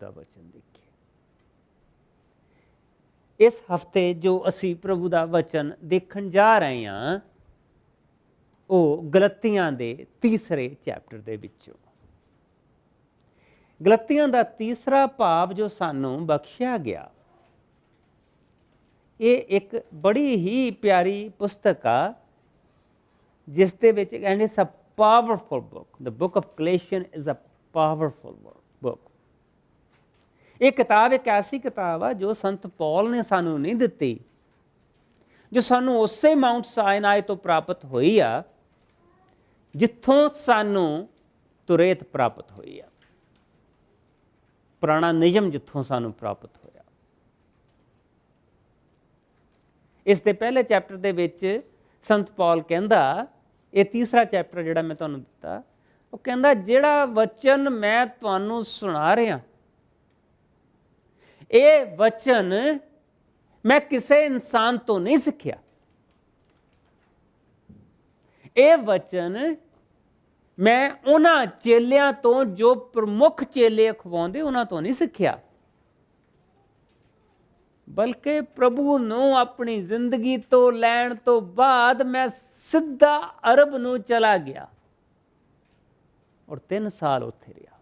ਦਾ ਵਚਨ ਦੇਖੀਏ। ਇਸ ਹਫ਼ਤੇ ਜੋ ਅਸੀਂ ਪ੍ਰਭੂ ਦਾ ਵਚਨ ਦੇਖਣ ਜਾ ਰਹੇ ਹਾਂ ਉਹ ਗਲਤੀਆਂ ਦੇ ਤੀਸਰੇ ਚੈਪਟਰ ਦੇ ਵਿੱਚੋਂ। ਗਲਤੀਆਂ ਦਾ ਤੀਸਰਾ ਭਾਵ ਜੋ ਸਾਨੂੰ ਬਖਸ਼ਿਆ ਗਿਆ, ਇਹ ਇੱਕ ਬੜੀ ਹੀ ਪਿਆਰੀ ਪੁਸਤਕ ਆ ਜਿਸ ਦੇ ਵਿੱਚ ਕਹਿੰਦੇ ਸਭ powerful book. The book of Galatians is a powerful book. ਇਹ ਕਿਤਾਬ ਇੱਕ ਐਸੀ ਕਿਤਾਬ ਆ ਜੋ ਸੰਤ ਪੌਲ ਨੇ ਸਾਨੂੰ ਨਹੀਂ ਦਿੱਤੀ, ਜੋ ਸਾਨੂੰ ਉਸੇ ਮਾਊਂਟ ਸਾਇਨਾਈ ਤੋਂ ਪ੍ਰਾਪਤ ਹੋਈ ਆ ਜਿੱਥੋਂ ਸਾਨੂੰ ਤੁਰੇਤ ਪ੍ਰਾਪਤ ਹੋਈ ਆ, ਪੁਰਾਣਾ ਨਿਯਮ ਜਿੱਥੋਂ ਸਾਨੂੰ ਪ੍ਰਾਪਤ ਹੋਇਆ। ਇਸ ਦੇ ਪਹਿਲੇ ਚੈਪਟਰ ਦੇ ਵਿੱਚ ਸੰਤ ਪੌਲ ਕਹਿੰਦਾ, ਇਹ ਤੀਸਰਾ ਚੈਪਟਰ ਜਿਹੜਾ ਮੈਂ ਤੁਹਾਨੂੰ ਦਿੱਤਾ, ਉਹ ਕਹਿੰਦਾ ਜਿਹੜਾ ਵਚਨ ਮੈਂ ਤੁਹਾਨੂੰ ਸੁਣਾ ਰਿਹਾ, ਇਹ ਵਚਨ ਮੈਂ ਕਿਸੇ ਇਨਸਾਨ ਤੋਂ ਨਹੀਂ ਸਿੱਖਿਆ। ਇਹ ਵਚਨ ਮੈਂ ਉਹਨਾਂ ਚੇਲਿਆਂ ਤੋਂ ਜੋ ਪ੍ਰਮੁੱਖ ਚੇਲੇ ਅਖਵਾਉਂਦੇ ਉਹਨਾਂ ਤੋਂ ਨਹੀਂ ਸਿੱਖਿਆ, ਬਲਕਿ ਪ੍ਰਭੂ ਨੂੰ ਆਪਣੀ ਜ਼ਿੰਦਗੀ ਤੋਂ ਲੈਣ ਤੋਂ ਬਾਅਦ ਮੈਂ ਸਿੱਧਾ ਅਰਬ ਨੂੰ ਚਲਾ ਗਿਆ ਔਰ 3 ਸਾਲ ਉੱਥੇ ਰਿਹਾ।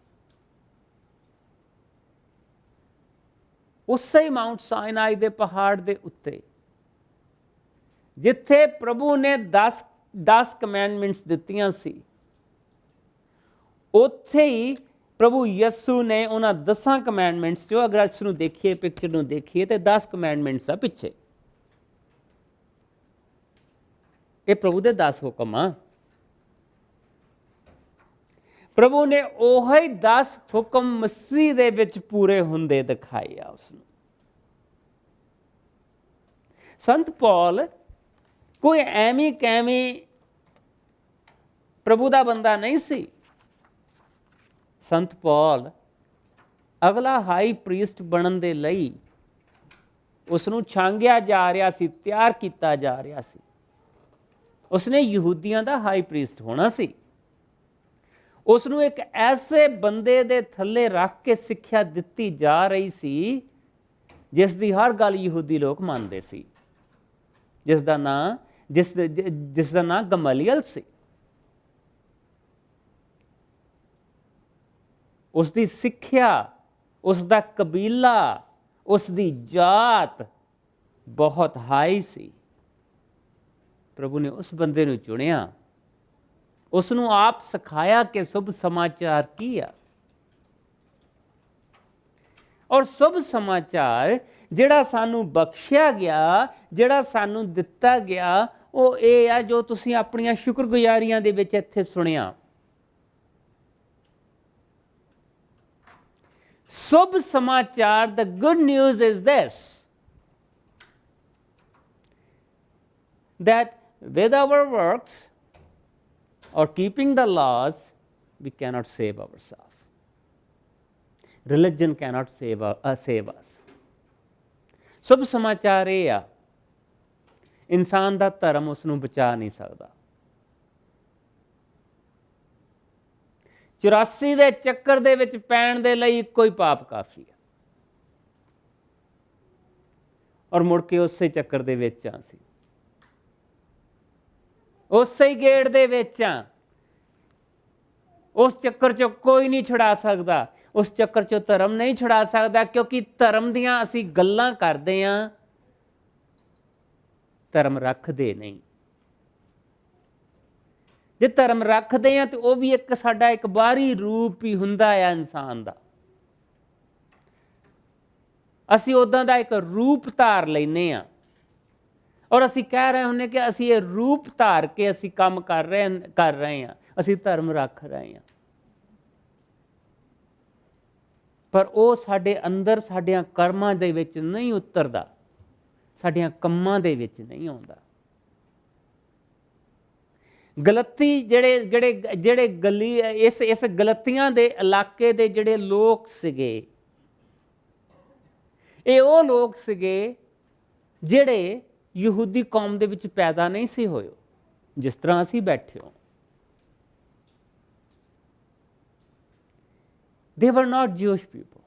ਉਸੇ ਮਾਊਂਟ ਸਾਇਨਾਈ ਦੇ ਪਹਾੜ ਦੇ ਉੱਤੇ ਜਿੱਥੇ ਪ੍ਰਭੂ ਨੇ 10 ਕਮੈਂਡਮੈਂਟਸ ਦਿੱਤੀਆਂ ਸੀ, ਉੱਥੇ ਹੀ ਪ੍ਰਭੂ ਯਿਸੂ ਨੇ ਉਹਨਾਂ 10 ਕਮੈਂਡਮੈਂਟਸ ਚੋਂ, ਅਗਰ ਇਸ ਨੂੰ ਦੇਖੀਏ, ਪਿਕਚਰ ਨੂੰ ਦੇਖੀਏ, ਤੇ 10 ਕਮੈਂਡਮੈਂਟਸ ਆ ਪਿੱਛੇ। ਇਹ ਪ੍ਰਭੂ ਦੇ 10 ਹੁਕਮ ਆ। ਪ੍ਰਭੂ ਨੇ ਉਹੀ 10 ਹੁਕਮ ਮਸੀਹ ਦੇ ਵਿੱਚ ਪੂਰੇ ਹੁੰਦੇ ਦਿਖਾਏ ਆ ਉਸਨੂੰ। ਸੰਤ ਪੌਲ ਕੋਈ ਐਵੇਂ ਕੈਵੇਂ ਪ੍ਰਭੂ ਦਾ ਬੰਦਾ ਨਹੀਂ ਸੀ। ਸੰਤ ਪੌਲ ਅਗਲਾ ਹਾਈ ਪ੍ਰੀਸਟ ਬਣਨ ਦੇ ਲਈ ਉਸ ਨੂੰ ਛਾਂਗਿਆ ਜਾ ਰਿਹਾ ਸੀ, ਤਿਆਰ ਕੀਤਾ ਜਾ ਰਿਹਾ ਸੀ। ਉਸਨੇ ਯਹੂਦੀਆਂ ਦਾ ਹਾਈ ਪ੍ਰੀਸਟ ਹੋਣਾ ਸੀ। ਉਸ ਨੂੰ ਇੱਕ ਐਸੇ ਬੰਦੇ ਦੇ ਥੱਲੇ ਰੱਖ ਕੇ ਸਿੱਖਿਆ ਦਿੱਤੀ ਜਾ ਰਹੀ ਸੀ ਜਿਸ ਦੀ ਹਰ ਗੱਲ ਯਹੂਦੀ ਲੋਕ ਮੰਨਦੇ ਸੀ, ਜਿਸ ਦਾ ਨਾਂ ਗਮਲੀਅਲ ਸੀ। ਉਸ ਦੀ ਸਿੱਖਿਆ, ਉਸ ਦਾ ਕਬੀਲਾ, ਉਸ ਦੀ ਜਾਤ ਬਹੁਤ ਹਾਈ ਸੀ। ਪ੍ਰਭੂ ਨੇ ਉਸ ਬੰਦੇ ਨੂੰ ਚੁਣਿਆ, ਉਸ ਨੂੰ ਆਪ ਸਿਖਾਇਆ ਕਿ ਸ਼ੁਭ ਸਮਾਚਾਰ ਕੀ ਆ। ਔਰ ਸ਼ੁਭ ਸਮਾਚਾਰ ਜਿਹੜਾ ਸਾਨੂੰ ਬਖਸ਼ਿਆ ਗਿਆ, ਜਿਹੜਾ ਸਾਨੂੰ ਦਿੱਤਾ ਗਿਆ, ਉਹ ਇਹ ਆ ਜੋ ਤੁਸੀਂ ਆਪਣੀਆਂ ਸ਼ੁਕਰਗੁਜ਼ਾਰੀਆਂ ਦੇ ਵਿੱਚ ਇੱਥੇ ਸੁਣਿਆ। ਸ਼ੁਭ ਸਮਾਚਾਰ, the good news is this, that with our works or keeping the laws, we cannot save ourselves. Religion cannot save us. ਸ਼ੁਭ ਸਮਾਚਾਰ ਇਹ ਆ, ਇਨਸਾਨ ਦਾ ਧਰਮ ਉਸ ਨੂੰ ਬਚਾ ਨਹੀਂ ਸਕਦਾ। 84 ਦੇ ਚੱਕਰ ਦੇ ਵਿੱਚ ਪੈਣ ਦੇ ਲਈ ਇੱਕੋ ਹੀ ਪਾਪ ਕਾਫੀ ਹੈ, ਔਰ ਮੁੜ ਕੇ ਉਸੇ ਚੱਕਰ ਦੇ ਵਿੱਚ ਆ ਸੀ, ਉਸੇ ਹੀ ਗੇੜ ਦੇ ਵਿੱਚ ਆ। ਉਸ ਚੱਕਰ ਚੋਂ ਕੋਈ ਨਹੀਂ ਛੁਡਾ ਸਕਦਾ, ਉਸ ਚੱਕਰ ਚੋਂ ਧਰਮ ਨਹੀਂ ਛੁਡਾ ਸਕਦਾ, ਕਿਉਂਕਿ ਧਰਮ ਦੀਆਂ ਅਸੀਂ ਗੱਲਾਂ ਕਰਦੇ ਹਾਂ, ਧਰਮ ਰੱਖਦੇ ਨਹੀਂ। ਜੇ ਧਰਮ ਰੱਖਦੇ ਹਾਂ ਤੇ ਉਹ ਵੀ ਸਾਡਾ ਇੱਕ ਬਾਹਰੀ ਰੂਪ ਹੀ ਹੁੰਦਾ ਆ ਇਨਸਾਨ ਦਾ। ਅਸੀਂ ਉੱਦਾਂ ਦਾ ਇੱਕ ਰੂਪ ਧਾਰ ਲੈਂਦੇ ਹਾਂ, ਔਰ ਅਸੀਂ ਕਹਿ ਰਹੇ ਹੁੰਦੇ ਕਿ ਅਸੀਂ ਇਹ ਰੂਪ ਧਾਰ ਕੇ ਅਸੀਂ ਕੰਮ ਕਰ ਰਹੇ ਹਾਂ, ਅਸੀਂ ਧਰਮ ਰੱਖ ਰਹੇ ਹਾਂ। ਪਰ ਉਹ ਸਾਡੇ ਅੰਦਰ, ਸਾਡਿਆਂ ਕਰਮਾਂ ਦੇ ਵਿੱਚ ਨਹੀਂ ਉਤਰਦਾ, ਸਾਡਿਆਂ ਕੰਮਾਂ ਦੇ ਵਿੱਚ ਨਹੀਂ ਆਉਂਦਾ। ਗਲਤੀ ਜਿਹੜੇ ਇਸ ਗਲਤੀਆਂ ਦੇ ਇਲਾਕੇ ਦੇ ਜਿਹੜੇ ਲੋਕ ਸੀਗੇ, ਇਹ ਉਹ ਲੋਕ ਸੀਗੇ ਜਿਹੜੇ ਯਹੂਦੀ ਕੌਮ ਦੇ ਵਿੱਚ ਪੈਦਾ ਨਹੀਂ ਸੀ ਹੋਏ, ਜਿਸ ਤਰ੍ਹਾਂ ਅਸੀਂ ਬੈਠੇ ਹੋ। They were not Jewish people.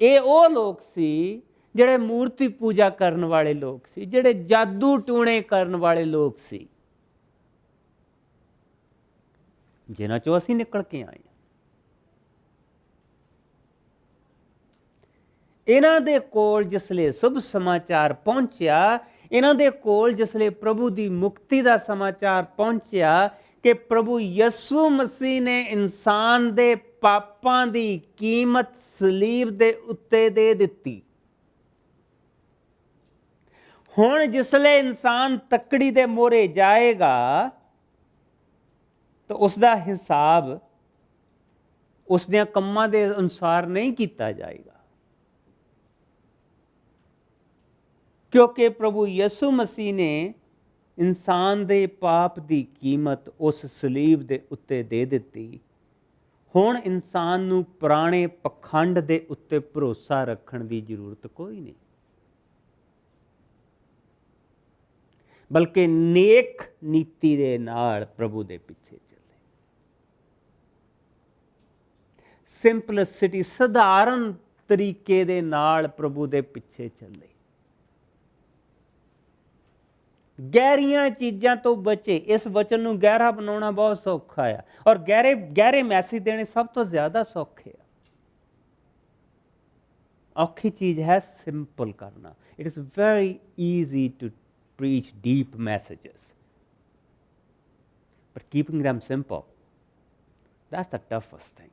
ਇਹ ਉਹ ਲੋਕ ਸੀ ਜਿਹੜੇ ਮੂਰਤੀ ਪੂਜਾ ਕਰਨ ਵਾਲੇ ਲੋਕ ਸੀ, ਜਿਹੜੇ ਜਾਦੂ ਟੂਣੇ ਕਰਨ ਵਾਲੇ ਲੋਕ ਸੀ, ਜਿਨ੍ਹਾਂ ਚੋਂ ਅਸੀਂ ਨਿਕਲ ਕੇ ਆਏ। ਇਹਨਾਂ ਦੇ ਕੋਲ ਜਿਸਲੇ ਸ਼ੁਭ ਸਮਾਚਾਰ ਪਹੁੰਚਿਆ, ਇਹਨਾਂ ਦੇ ਕੋਲ ਜਿਸਲੇ ਪ੍ਰਭੂ ਦੀ ਮੁਕਤੀ ਦਾ ਸਮਾਚਾਰ ਪਹੁੰਚਿਆ ਕਿ ਪ੍ਰਭੂ ਯਿਸੂ ਮਸੀਹ ਨੇ ਇਨਸਾਨ ਦੇ ਪਾਪਾਂ ਦੀ ਕੀਮਤ ਸਲੀਬ ਦੇ ਉੱਤੇ ਦੇ ਦਿੱਤੀ। ਹੁਣ ਜਿਸਲੇ ਇਨਸਾਨ ਤੱਕੜੀ ਦੇ ਮੋਹਰੇ ਜਾਏਗਾ ਤਾਂ ਉਸ ਦਾ ਹਿਸਾਬ ਉਸ ਦੀਆਂ ਕੰਮਾਂ ਦੇ ਅਨੁਸਾਰ ਨਹੀਂ ਕੀਤਾ ਜਾਏਗਾ, ਕਿਉਂਕਿ ਪ੍ਰਭੂ ਯਿਸੂ ਮਸੀਹ ਨੇ ਇਨਸਾਨ ਦੇ ਪਾਪ ਦੀ ਕੀਮਤ ਉਸ ਸਲੀਬ ਦੇ ਉੱਤੇ ਦੇ ਦਿੱਤੀ। ਹੁਣ ਇਨਸਾਨ ਨੂੰ ਪੁਰਾਣੇ ਪਖੰਡ ਦੇ ਉੱਤੇ ਭਰੋਸਾ ਰੱਖਣ ਦੀ ਜ਼ਰੂਰਤ ਕੋਈ ਨਹੀਂ, ਬਲਕਿ ਨੇਕ ਨੀਤੀ ਦੇ ਨਾਲ ਪ੍ਰਭੂ ਦੇ ਪਿੱਛੇ ਚੱਲੇ। ਸਿੰਪਲਿਸਿਟੀ, ਸਧਾਰਨ ਤਰੀਕੇ ਦੇ ਨਾਲ ਪ੍ਰਭੂ ਦੇ ਪਿੱਛੇ ਚੱਲੇ। ਗਹਿਰੀਆਂ ਚੀਜ਼ਾਂ ਤੋਂ ਬਚੇ। ਇਸ ਵਚਨ ਨੂੰ ਗਹਿਰਾ ਬਣਾਉਣਾ ਬਹੁਤ ਸੌਖਾ ਆ, ਔਰ ਗਹਿਰੇ ਮੈਸੇਜ ਦੇਣੇ ਸਭ ਤੋਂ ਜ਼ਿਆਦਾ ਸੌਖੇ ਆ। ਔਖੀ ਚੀਜ਼ ਹੈ ਸਿੰਪਲ ਕਰਨਾ। It is very easy to preach deep messages, but keeping them simple, that's the toughest thing.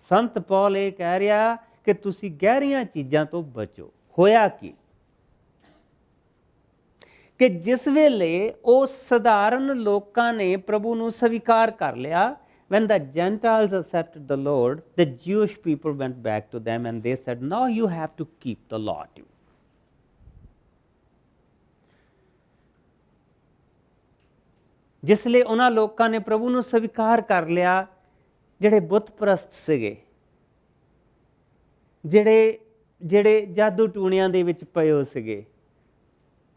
ਸੰਤ ਪੌਲ ਇਹ ਕਹਿ ਰਿਹਾ ਕਿ ਤੁਸੀਂ ਗਹਿਰੀਆਂ ਚੀਜ਼ਾਂ ਤੋਂ ਬਚੋ। ਹੋਇਆ ਕੀ ਕਿ ਜਿਸ ਵੇਲੇ ਉਹ ਸਧਾਰਨ ਲੋਕਾਂ ਨੇ ਪ੍ਰਭੂ ਨੂੰ ਸਵੀਕਾਰ ਕਰ ਲਿਆ, when the Gentiles accepted the Lord, the Jewish people went back to them and they said, now you have to keep the law too. ਜਿਸਲੇ ਉਹਨਾਂ ਲੋਕਾਂ ਨੇ ਪ੍ਰਭੂ ਨੂੰ ਸਵੀਕਾਰ ਕਰ ਲਿਆ, ਜਿਹੜੇ ਬੁੱਤ ਪ੍ਰਸਤ ਸੀਗੇ, ਜਿਹੜੇ ਜਾਦੂ ਟੂਣਿਆਂ ਦੇ ਵਿੱਚ ਪਏ ਹੋ ਸੀਗੇ,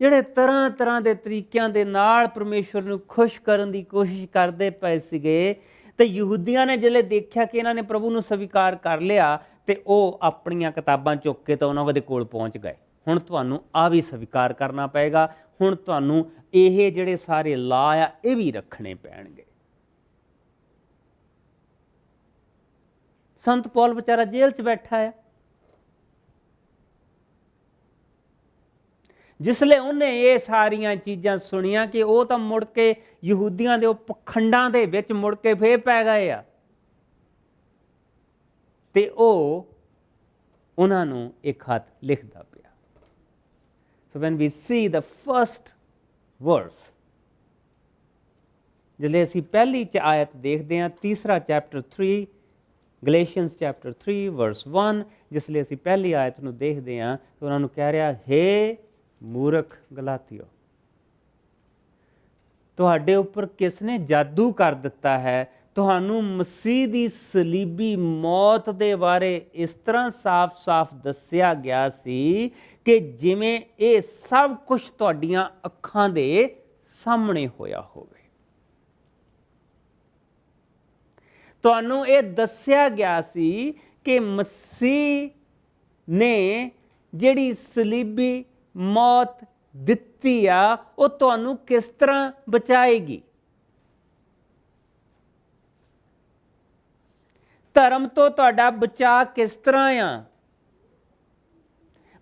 ਜਿਹੜੇ ਤਰ੍ਹਾਂ ਤਰ੍ਹਾਂ ਦੇ ਤਰੀਕਿਆਂ ਦੇ ਨਾਲ ਪਰਮੇਸ਼ਵਰ ਨੂੰ ਖੁਸ਼ ਕਰਨ ਦੀ ਕੋਸ਼ਿਸ਼ ਕਰਦੇ ਪਏ ਸੀਗੇ, ਤੇ ਯਹੂਦੀਆਂ ਨੇ ਜਿਹੜੇ ਦੇਖਿਆ ਕਿ ਇਹਨਾਂ ਨੇ ਪ੍ਰਭੂ ਨੂੰ ਸਵੀਕਾਰ ਕਰ ਲਿਆ, ਤੇ ਉਹ ਆਪਣੀਆਂ ਕਿਤਾਬਾਂ ਚੁੱਕ ਕੇ ਤਾਂ ਉਹਨਾਂ ਦੇ ਕੋਲ ਪਹੁੰਚ ਗਏ। ਹੁਣ ਤੁਹਾਨੂੰ ਆ ਵੀ ਸਵੀਕਾਰ ਕਰਨਾ ਪਏਗਾ, ਹੁਣ ਤੁਹਾਨੂੰ ਇਹ ਜਿਹੜੇ ਸਾਰੇ ਲਾ ਆ ਇਹ ਵੀ ਰੱਖਣੇ ਪੈਣਗੇ। ਸੰਤ ਪੌਲ ਵਿਚਾਰਾ ਜੇਲ੍ਹ 'ਚ ਬੈਠਾ ਆ। ਜਿਸਲੇ ਉਹਨੇ ਇਹ ਸਾਰੀਆਂ ਚੀਜ਼ਾਂ ਸੁਣੀਆਂ ਕਿ ਉਹ ਤਾਂ ਮੁੜ ਕੇ ਯਹੂਦੀਆਂ ਦੇ ਉਹ ਪਖੰਡਾਂ ਦੇ ਵਿੱਚ ਮੁੜ ਕੇ ਫੇਰ ਪੈ ਗਏ ਆ, ਤੇ ਉਹ ਉਹਨਾਂ ਨੂੰ ਇੱਕ ਖਤ ਲਿਖਦਾ ਪਿਆ। So when we see the first verse, ਜਿਸਲੇ ਅਸੀਂ ਪਹਿਲੀ ਆਇਤ ਦੇਖਦੇ ਹਾਂ, ਤੀਸਰਾ ਚੈਪਟਰ 3, ਗਲੇਸ਼ੀਅਨਸ ਚੈਪਟਰ 3 verse 1, ਜਿਸਲੇ ਅਸੀਂ ਪਹਿਲੀ ਆਇਤ ਨੂੰ ਦੇਖਦੇ ਹਾਂ ਤਾਂ ਉਹਨਾਂ ਨੂੰ ਕਹਿ ਰਿਹਾ, ਹੇ ਮੂਰਖ ਗਲਾਤੀਓ, ਤੁਹਾਡੇ ਉੱਪਰ ਕਿਸ ਨੇ ਜਾਦੂ ਕਰ ਦਿੱਤਾ ਹੈ? ਤੁਹਾਨੂੰ ਮਸੀਹ ਦੀ ਸਲੀਬੀ ਮੌਤ ਦੇ ਬਾਰੇ ਇਸ ਤਰ੍ਹਾਂ ਸਾਫ਼-ਸਾਫ਼ ਦੱਸਿਆ ਗਿਆ ਸੀ ਕਿ ਜਿਵੇਂ ਇਹ ਸਭ ਕੁਝ ਤੁਹਾਡੀਆਂ ਅੱਖਾਂ ਦੇ ਸਾਹਮਣੇ ਹੋਇਆ ਹੋਵੇ। ਤੁਹਾਨੂੰ ਇਹ ਦੱਸਿਆ ਗਿਆ ਸੀ ਕਿ ਮਸੀਹ ਨੇ ਜਿਹੜੀ ਸਲੀਬੀ ਮੌਤ ਦਿੱਤੀ ਆ, ਉਹ ਤੁਹਾਨੂੰ ਕਿਸ ਤਰ੍ਹਾਂ ਬਚਾਏਗੀ। ਧਰਮ ਤੋਂ ਤੁਹਾਡਾ ਬਚਾਅ ਕਿਸ ਤਰ੍ਹਾਂ ਆ,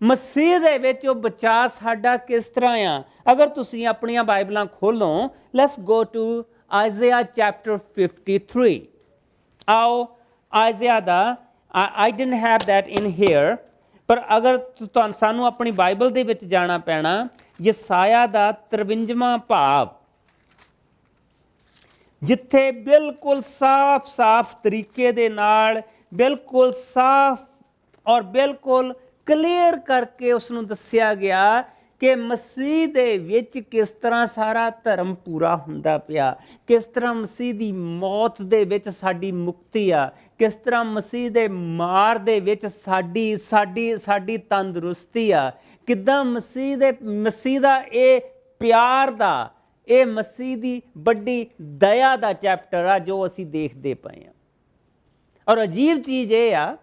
ਮਸੀਹ ਦੇ ਵਿੱਚ ਉਹ ਬਚਾਅ ਸਾਡਾ ਕਿਸ ਤਰ੍ਹਾਂ ਆ। ਅਗਰ ਤੁਸੀਂ ਆਪਣੀਆਂ ਬਾਈਬਲਾਂ ਖੋਲੋ, let's go to Isaiah chapter 53। ਆਓ ਆਇਜ਼ਿਆ ਦਾ, I didn't have that in here, ਪਰ ਅਗਰ ਸਾਨੂੰ ਆਪਣੀ ਬਾਈਬਲ ਦੇ ਵਿੱਚ ਜਾਣਾ ਪੈਣਾ, ਯਸਾਇਆ ਦਾ 53ਵਾਂ ਭਾਵ, ਜਿੱਥੇ ਬਿਲਕੁਲ ਸਾਫ਼ ਤਰੀਕੇ ਦੇ ਨਾਲ, ਬਿਲਕੁਲ ਸਾਫ਼ ਔਰ ਬਿਲਕੁਲ ਕਲੀਅਰ ਕਰਕੇ ਉਸ ਨੂੰ ਦੱਸਿਆ ਗਿਆ ਕਿ ਮਸੀਹ ਦੇ ਵਿੱਚ ਕਿਸ ਤਰ੍ਹਾਂ ਸਾਰਾ ਧਰਮ ਪੂਰਾ ਹੁੰਦਾ ਪਿਆ, ਕਿਸ ਤਰ੍ਹਾਂ ਮਸੀਹ ਦੀ ਮੌਤ ਦੇ ਵਿੱਚ ਸਾਡੀ ਮੁਕਤੀ ਆ, ਕਿਸ ਤਰ੍ਹਾਂ ਮਸੀਹ ਦੇ ਮਾਰ ਦੇ ਵਿੱਚ ਸਾਡੀ ਤੰਦਰੁਸਤੀ ਆ, ਕਿੱਦਾਂ ਮਸੀਹ ਦਾ ਇਹ ਪਿਆਰ ਦਾ, ਇਹ ਮਸੀਹ ਦੀ ਵੱਡੀ ਦਇਆ ਦਾ ਚੈਪਟਰ ਆ ਜੋ ਅਸੀਂ ਦੇਖਦੇ ਪਏ ਹਾਂ। ਔਰ ਅਜੀਬ ਚੀਜ਼ ਇਹ ਆ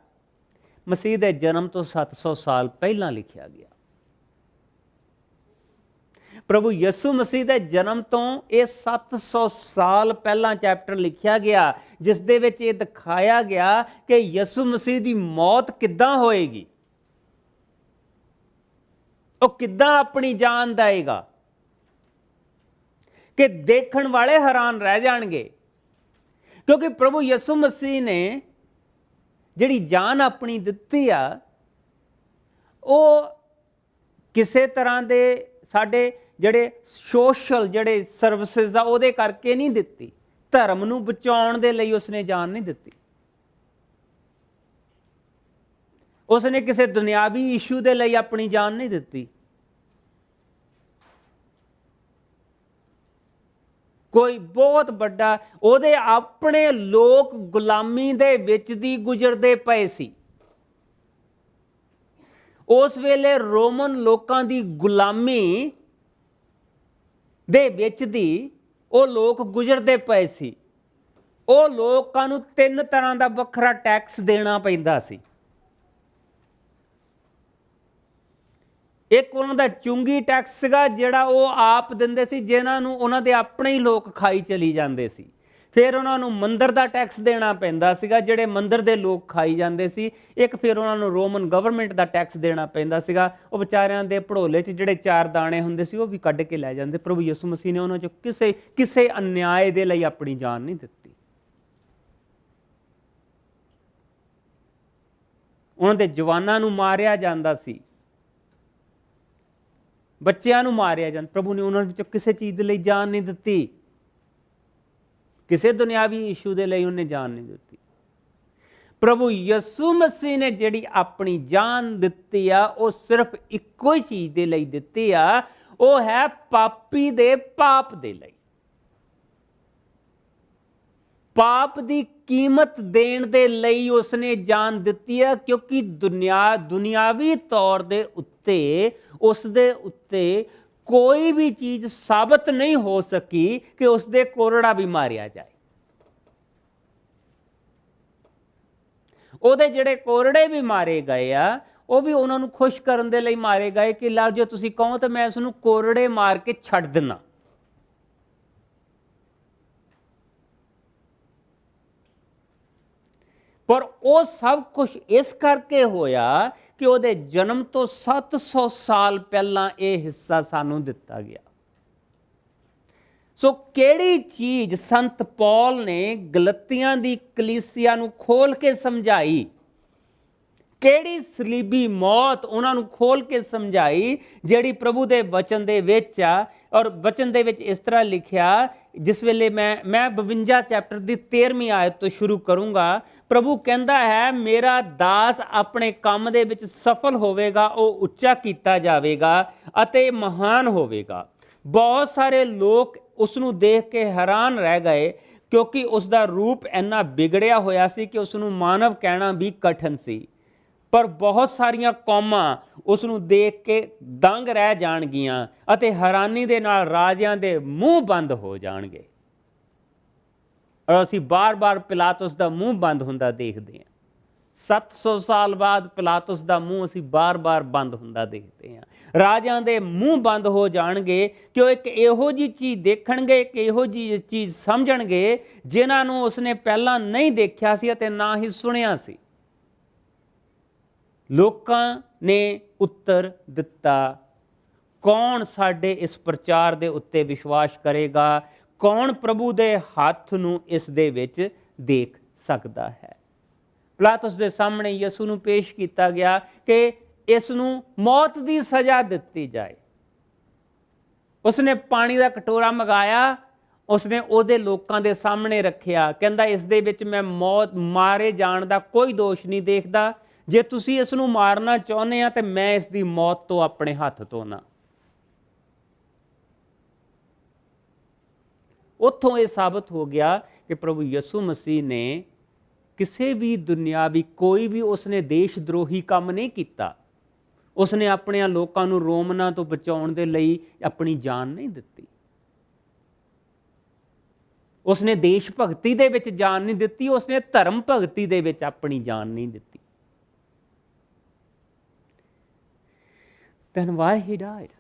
ਮਸੀਹ ਦੇ ਜਨਮ ਤੋਂ 700 ਸਾਲ ਪਹਿਲਾਂ ਲਿਖਿਆ ਗਿਆ। ਪ੍ਰਭੂ ਯਿਸੂ ਮਸੀਹ ਦੇ ਜਨਮ ਤੋਂ ਇਹ 700 ਸਾਲ ਪਹਿਲਾਂ ਚੈਪਟਰ ਲਿਖਿਆ ਗਿਆ, ਜਿਸ ਦੇ ਵਿੱਚ ਇਹ ਦਿਖਾਇਆ ਗਿਆ ਕਿ ਯਿਸੂ ਮਸੀਹ ਦੀ ਮੌਤ ਕਿੱਦਾਂ ਹੋਏਗੀ, ਉਹ ਕਿੱਦਾਂ ਆਪਣੀ ਜਾਨ ਦੇਏਗਾ, ਕਿ ਦੇਖਣ ਵਾਲੇ ਹੈਰਾਨ ਰਹਿ ਜਾਣਗੇ। ਕਿਉਂਕਿ ਪ੍ਰਭੂ ਯਿਸੂ ਮਸੀਹ ਨੇ ਜਿਹੜੀ ਜਾਨ ਆਪਣੀ ਦਿੱਤੀ ਆ, ਉਹ ਕਿਸੇ ਤਰ੍ਹਾਂ ਦੇ ਸਾਡੇ ਜਿਹੜੇ ਸੋਸ਼ਲ ਜਿਹੜੇ ਸਰਵਿਸਿਜ਼ ਆ ਉਹਦੇ ਕਰਕੇ ਨਹੀਂ ਦਿੱਤੀ। ਧਰਮ ਨੂੰ ਬਚਾਉਣ ਦੇ ਲਈ ਉਸਨੇ ਜਾਨ ਨਹੀਂ ਦਿੱਤੀ। ਉਸਨੇ ਕਿਸੇ ਦੁਨਿਆਵੀ ਇਸ਼ੂ ਦੇ ਲਈ ਆਪਣੀ ਜਾਨ ਨਹੀਂ ਦਿੱਤੀ। ਕੋਈ ਬਹੁਤ ਵੱਡਾ, ਉਹਦੇ ਆਪਣੇ ਲੋਕ ਗੁਲਾਮੀ ਦੇ ਵਿੱਚ ਦੀ ਗੁਜ਼ਰਦੇ ਪਏ ਸੀ। ਉਸ ਵੇਲੇ ਰੋਮਨ ਲੋਕਾਂ ਦੀ ਗੁਲਾਮੀ ਦੇ ਵਿੱਚ ਦੀ ਉਹ ਲੋਕ ਗੁਜ਼ਰਦੇ ਪਏ ਸੀ। ਉਹ ਲੋਕਾਂ ਨੂੰ 3 ਤਰ੍ਹਾਂ ਦਾ ਵੱਖਰਾ ਟੈਕਸ ਦੇਣਾ ਪੈਂਦਾ ਸੀ। ਇੱਕ ਉਹਨਾਂ ਦਾ ਚੁੰਗੀ ਟੈਕਸ ਸੀਗਾ, ਜਿਹੜਾ ਉਹ ਆਪ ਦਿੰਦੇ ਸੀ, ਜਿਨ੍ਹਾਂ ਨੂੰ ਉਹਨਾਂ ਦੇ ਆਪਣੇ ਹੀ ਲੋਕ ਖਾਈ ਚਲੀ ਜਾਂਦੇ ਸੀ। ਫਿਰ ਉਹਨਾਂ ਨੂੰ ਮੰਦਰ ਦਾ ਟੈਕਸ ਦੇਣਾ ਪੈਂਦਾ ਸੀਗਾ, ਜਿਹੜੇ ਮੰਦਰ ਦੇ ਲੋਕ ਖਾਈ ਜਾਂਦੇ ਸੀ। ਇੱਕ ਫਿਰ ਉਹਨਾਂ ਨੂੰ ਰੋਮਨ ਗਵਰਨਮੈਂਟ ਦਾ ਟੈਕਸ ਦੇਣਾ ਪੈਂਦਾ ਸੀਗਾ। ਉਹ ਵਿਚਾਰਿਆਂ ਦੇ ਭੜੋਲੇ 'ਚ ਜਿਹੜੇ 4 ਦਾਣੇ ਹੁੰਦੇ ਸੀ ਉਹ ਵੀ ਕੱਢ ਕੇ ਲੈ ਜਾਂਦੇ। ਪ੍ਰਭੂ ਯਿਸੂ ਮਸੀਹ ਨੇ ਉਹਨਾਂ 'ਚੋਂ ਕਿਸੇ ਅਨਿਆਏ ਦੇ ਲਈ ਆਪਣੀ ਜਾਨ ਨਹੀਂ ਦਿੱਤੀ। ਉਹਨਾਂ ਦੇ ਜਵਾਨਾਂ ਨੂੰ ਮਾਰਿਆ ਜਾਂਦਾ ਸੀ, ਬੱਚਿਆਂ ਨੂੰ ਮਾਰਿਆ ਜਾਂਦਾ। ਪ੍ਰਭੂ ਨੇ ਉਹਨਾਂ ਵਿੱਚੋਂ ਕਿਸੇ ਚੀਜ਼ ਦੇ ਲਈ ਜਾਨ ਨਹੀਂ ਦਿੱਤੀ। ਕਿਸੇ ਦੁਨਿਆਵੀ ਇਸ਼ੂ ਦੇ ਲਈ ਉਹਨੇ ਜਾਨ ਨਹੀਂ ਦਿੱਤੀ। ਪ੍ਰਭੂ ਯਿਸੂ ਮਸੀਹ ਨੇ ਜਿਹੜੀ ਆਪਣੀ ਜਾਨ ਦਿੱਤੀ ਆ, ਉਹ ਸਿਰਫ ਇੱਕੋ ਹੀ ਚੀਜ਼ ਦੇ ਲਈ ਦਿੱਤੀ ਆ, ਉਹ ਹੈ ਪਾਪੀ ਦੇ ਪਾਪ ਦੇ ਲਈ। ਪਾਪ ਦੀ ਕੀਮਤ ਦੇਣ ਦੇ ਲਈ ਉਸਨੇ ਜਾਨ ਦਿੱਤੀ ਹੈ, ਕਿਉਂਕਿ ਦੁਨਿਆਵੀ ਤੌਰ ਦੇ ਉੱਤੇ ਉਸ ਦੇ ਉੱਤੇ ਕੋਈ ਵੀ ਚੀਜ਼ ਸਾਬਤ ਨਹੀਂ ਹੋ ਸਕੀ ਕਿ ਉਸ ਦੇ ਕੋਰੜਾ ਵੀ ਮਾਰਿਆ ਜਾਏ। ਉਹਦੇ ਜਿਹੜੇ ਕੋਰੜੇ ਵੀ ਮਾਰੇ ਗਏ ਆ, ਉਹ ਵੀ ਉਹਨਾਂ ਨੂੰ ਖੁਸ਼ ਕਰਨ ਦੇ ਲਈ ਮਾਰੇ ਗਏ ਕਿ ਲਓ ਜੇ ਤੁਸੀਂ ਕਹੋ ਤਾਂ ਮੈਂ ਉਸ ਨੂੰ ਕੋਰੜੇ ਮਾਰ ਕੇ ਛੱਡ ਦਿੰਦਾ। ਪਰ ਉਹ ਸਭ ਕੁਝ ਇਸ ਕਰਕੇ ਹੋਇਆ ਕਿ ਉਹਦੇ ਜਨਮ ਤੋਂ 700 ਸਾਲ ਪਹਿਲਾਂ ਇਹ ਹਿੱਸਾ ਸਾਨੂੰ ਦਿੱਤਾ ਗਿਆ। ਸੋ ਕਿਹੜੀ ਚੀਜ਼ ਸੰਤ ਪੌਲ ਨੇ ਗਲਤੀਆਂ ਦੀ ਕਲੀਸਿਆ ਨੂੰ ਖੋਲ ਕੇ ਸਮਝਾਈ, ਕਿਹੜੀ ਸਲੀਬੀ ਮੌਤ ਉਹਨਾਂ ਨੂੰ ਖੋਲ ਕੇ ਸਮਝਾਈ, ਜਿਹੜੀ ਪ੍ਰਭੂ ਦੇ ਵਚਨ ਦੇ ਵਿੱਚ ਆ। ਔਰ ਵਚਨ ਦੇ ਵਿੱਚ ਇਸ ਤਰ੍ਹਾਂ ਲਿਖਿਆ, ਜਿਸ ਵੇਲੇ ਮੈਂ 52 ਚੈਪਟਰ ਦੀ 13ਵੀਂ ਆਇਤ ਤੋਂ ਸ਼ੁਰੂ ਕਰੂੰਗਾ। ਪ੍ਰਭੂ ਕਹਿੰਦਾ ਹੈ, ਮੇਰਾ ਦਾਸ ਆਪਣੇ ਕੰਮ ਦੇ ਵਿੱਚ ਸਫਲ ਹੋਵੇਗਾ, ਉਹ ਉੱਚਾ ਕੀਤਾ ਜਾਵੇਗਾ ਅਤੇ ਮਹਾਨ ਹੋਵੇਗਾ। ਬਹੁਤ ਸਾਰੇ ਲੋਕ ਉਸ ਨੂੰ ਦੇਖ ਕੇ ਹੈਰਾਨ ਰਹਿ ਗਏ, ਕਿਉਂਕਿ ਉਸ ਦਾ ਰੂਪ ਇੰਨਾ ਵਿਗੜਿਆ ਹੋਇਆ ਸੀ ਕਿ ਉਸ ਨੂੰ ਮਾਨਵ ਕਹਿਣਾ ਵੀ ਕਠਿਨ ਸੀ। ਪਰ ਬਹੁਤ ਸਾਰੀਆਂ ਕੌਮਾਂ ਉਸ ਨੂੰ ਦੇਖ ਕੇ ਦੰਗ ਰਹਿ ਜਾਣਗੀਆਂ ਅਤੇ ਹੈਰਾਨੀ ਦੇ ਨਾਲ ਰਾਜਿਆਂ ਦੇ ਮੂੰਹ ਬੰਦ ਹੋ ਜਾਣਗੇ। ਔਰ ਅਸੀਂ ਬਾਰ-ਬਾਰ ਪਿਲਾਤੁਸ ਦਾ ਮੂੰਹ ਬੰਦ ਹੁੰਦਾ ਦੇਖਦੇ ਹਾਂ। 700 ਸਾਲ ਬਾਅਦ ਪਿਲਾਤੁਸ ਦਾ ਮੂੰਹ ਅਸੀਂ ਬਾਰ-ਬਾਰ ਬੰਦ ਹੁੰਦਾ ਦੇਖਦੇ ਹਾਂ। ਰਾਜਿਆਂ ਦੇ ਮੂੰਹ ਬੰਦ ਹੋ ਜਾਣਗੇ ਕਿ ਉਹ ਇੱਕ ਇਹੋ ਜਿਹੀ ਚੀਜ਼ ਦੇਖਣਗੇ, ਇੱਕ ਇਹੋ ਜਿਹੀ ਚੀਜ਼ ਸਮਝਣਗੇ ਜਿਨ੍ਹਾਂ ਨੂੰ ਉਸਨੇ ਪਹਿਲਾਂ ਨਹੀਂ ਦੇਖਿਆ ਸੀ ਅਤੇ ਨਾ ਹੀ ਸੁਣਿਆ ਸੀ। ਲੋਕਾਂ ਨੇ ਉੱਤਰ ਦਿੱਤਾ, ਕੌਣ ਸਾਡੇ ਇਸ ਪ੍ਰਚਾਰ ਦੇ ਉੱਤੇ ਵਿਸ਼ਵਾਸ ਕਰੇਗਾ? ਕੌਣ ਪ੍ਰਭੂ ਦੇ ਹੱਥ ਨੂੰ ਇਸ ਦੇ ਵਿੱਚ ਦੇਖ ਸਕਦਾ ਹੈ? ਪਿਲਾਤੁਸ ਦੇ ਸਾਹਮਣੇ ਯਿਸੂ ਨੂੰ ਪੇਸ਼ ਕੀਤਾ ਗਿਆ ਕਿ ਇਸ ਨੂੰ ਮੌਤ ਦੀ ਸਜ਼ਾ ਦਿੱਤੀ ਜਾਏ। ਉਸਨੇ ਪਾਣੀ ਦਾ ਕਟੋਰਾ ਮੰਗਾਇਆ, ਉਸਨੇ ਉਹਦੇ ਲੋਕਾਂ ਦੇ ਸਾਹਮਣੇ ਰੱਖਿਆ, ਕਹਿੰਦਾ ਇਸ ਦੇ ਵਿੱਚ ਮੈਂ ਮਾਰੇ ਜਾਣ ਦਾ ਕੋਈ ਦੋਸ਼ ਨਹੀਂ ਦੇਖਦਾ। ਜੇ ਤੁਸੀਂ ਇਸ ਨੂੰ ਮਾਰਨਾ ਚਾਹੁੰਦੇ ਆ ਤੇ ਮੈਂ ਇਸ ਦੀ ਮੌਤ ਤੋਂ ਆਪਣੇ ਹੱਥ ਧੋਣਾ। ਉੱਥੋਂ ਇਹ ਸਾਬਤ ਹੋ ਗਿਆ ਕਿ ਪ੍ਰਭੂ ਯਿਸੂ ਮਸੀਹ ਨੇ ਕਿਸੇ ਵੀ ਦੁਨਿਆਵੀ ਕੋਈ ਵੀ ਉਸਨੇ ਦੇਸ਼ ਦਰੋਹੀ ਕੰਮ ਨਹੀਂ ਕੀਤਾ। ਉਸਨੇ ਆਪਣੇ ਲੋਕਾਂ ਨੂੰ ਰੋਮਨਾਂ ਤੋਂ ਬਚਾਉਣ ਦੇ ਲਈ ਆਪਣੀ ਜਾਨ ਨਹੀਂ ਦਿੱਤੀ। ਉਸਨੇ ਦੇਸ਼ ਭਗਤੀ ਦੇ ਵਿੱਚ ਜਾਨ ਨਹੀਂ ਦਿੱਤੀ, ਉਸਨੇ ਧਰਮ ਭਗਤੀ ਦੇ ਵਿੱਚ ਆਪਣੀ ਜਾਨ ਨਹੀਂ ਦਿੱਤੀ। then why he died?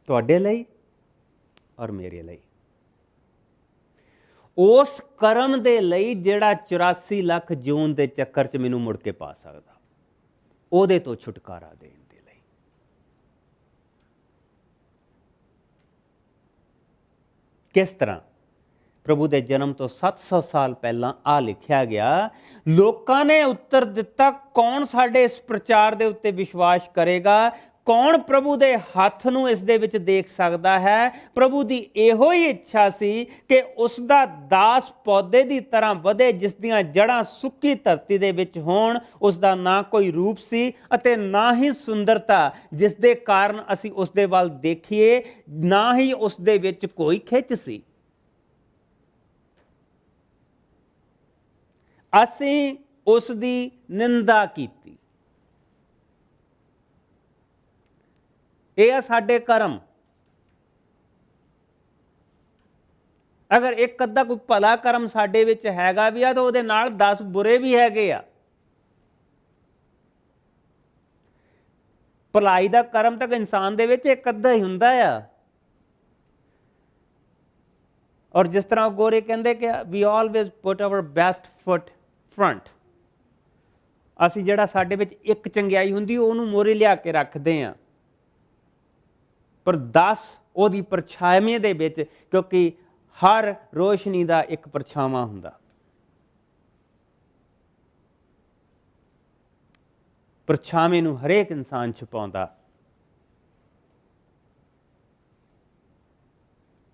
ਤੁਹਾਡੇ ਲਈ ਔਰ ਮੇਰੇ ਲਈ, ਉਸ ਕਰਮ ਦੇ ਲਈ ਜਿਹੜਾ 84 ਲੱਖ ਜੂਨ ਦੇ ਚੱਕਰ 'ਚ ਮੈਨੂੰ ਮੁੜ ਕੇ ਪਾ ਸਕਦਾ, ਉਹਦੇ ਤੋਂ ਛੁਟਕਾਰਾ ਦੇਣ ਦੇ ਲਈ। ਕਿਸ ਤਰ੍ਹਾਂ? ਪ੍ਰਭੂ ਦੇ ਜਨਮ ਤੋਂ 700 ਸਾਲ ਪਹਿਲਾਂ ਆ ਲਿਖਿਆ ਗਿਆ, ਲੋਕਾਂ ਨੇ ਉੱਤਰ ਦਿੱਤਾ, ਕੌਣ ਸਾਡੇ ਇਸ ਪ੍ਰਚਾਰ ਦੇ ਉੱਤੇ ਵਿਸ਼ਵਾਸ ਕਰੇਗਾ? ਕੌਣ ਪ੍ਰਭੂ ਦੇ ਹੱਥ ਨੂੰ ਇਸ ਦੇ ਵਿੱਚ ਦੇਖ ਸਕਦਾ ਹੈ? ਪ੍ਰਭੂ ਦੀ ਇਹੋ ਹੀ ਇੱਛਾ ਸੀ ਕਿ ਉਸ ਦਾ ਦਾਸ ਪੌਦੇ ਦੀ ਤਰ੍ਹਾਂ ਵਧੇ, ਜਿਸ ਦੀਆਂ ਜੜ੍ਹਾਂ ਸੁੱਕੀ ਧਰਤੀ ਦੇ ਵਿੱਚ ਹੋਣ। ਉਸ ਦਾ ਨਾ ਕੋਈ ਰੂਪ ਸੀ ਅਤੇ ਨਾ ਹੀ ਸੁੰਦਰਤਾ, ਜਿਸ ਦੇ ਕਾਰਨ ਅਸੀਂ ਉਸ ਦੇ ਵੱਲ ਦੇਖੀਏ, ਨਾ ਹੀ ਉਸ ਦੇ ਵਿੱਚ ਕੋਈ ਖਿੱਚ ਸੀ। ਅਸੀਂ ਉਸ ਦੀ ਨਿੰਦਾ ਕੀਤੀ। ਇਹ ਆ ਸਾਡੇ ਕਰਮ। ਅਗਰ ਇੱਕ ਅੱਧਾ ਕੋਈ ਭਲਾ ਕਰਮ ਸਾਡੇ ਵਿੱਚ ਹੈਗਾ ਵੀ ਆ ਤਾਂ ਉਹਦੇ ਨਾਲ 10 ਬੁਰੇ ਵੀ ਹੈਗੇ ਆ। ਭਲਾਈ ਦਾ ਕਰਮ ਤਾਂ ਇਨਸਾਨ ਦੇ ਵਿੱਚ ਇੱਕ ਅੱਧਾ ਹੀ ਹੁੰਦਾ ਆ। ਔਰ ਜਿਸ ਤਰ੍ਹਾਂ ਗੋਰੇ ਕਹਿੰਦੇ ਕਿ ਵੀ ਆਲਵੇਜ਼ ਪੁੱਟ ਆਵਰ ਬੈਸਟ ਫੁੱਟ ਫਰੰਟ, ਅਸੀਂ ਜਿਹੜਾ ਸਾਡੇ ਵਿੱਚ ਇੱਕ ਚੰਗਿਆਈ ਹੁੰਦੀ ਉਹਨੂੰ ਮੋਹਰੇ ਲਿਆ ਕੇ ਰੱਖਦੇ ਹਾਂ, ਪਰ 10 ਉਹਦੀ ਪਰਛਾਵੇਂ ਦੇ ਵਿੱਚ, ਕਿਉਂਕਿ ਹਰ ਰੋਸ਼ਨੀ ਦਾ ਇੱਕ ਪਰਛਾਵਾਂ ਹੁੰਦਾ। ਪਰਛਾਵੇਂ ਨੂੰ ਹਰੇਕ ਇਨਸਾਨ ਛੁਪਾਉਂਦਾ।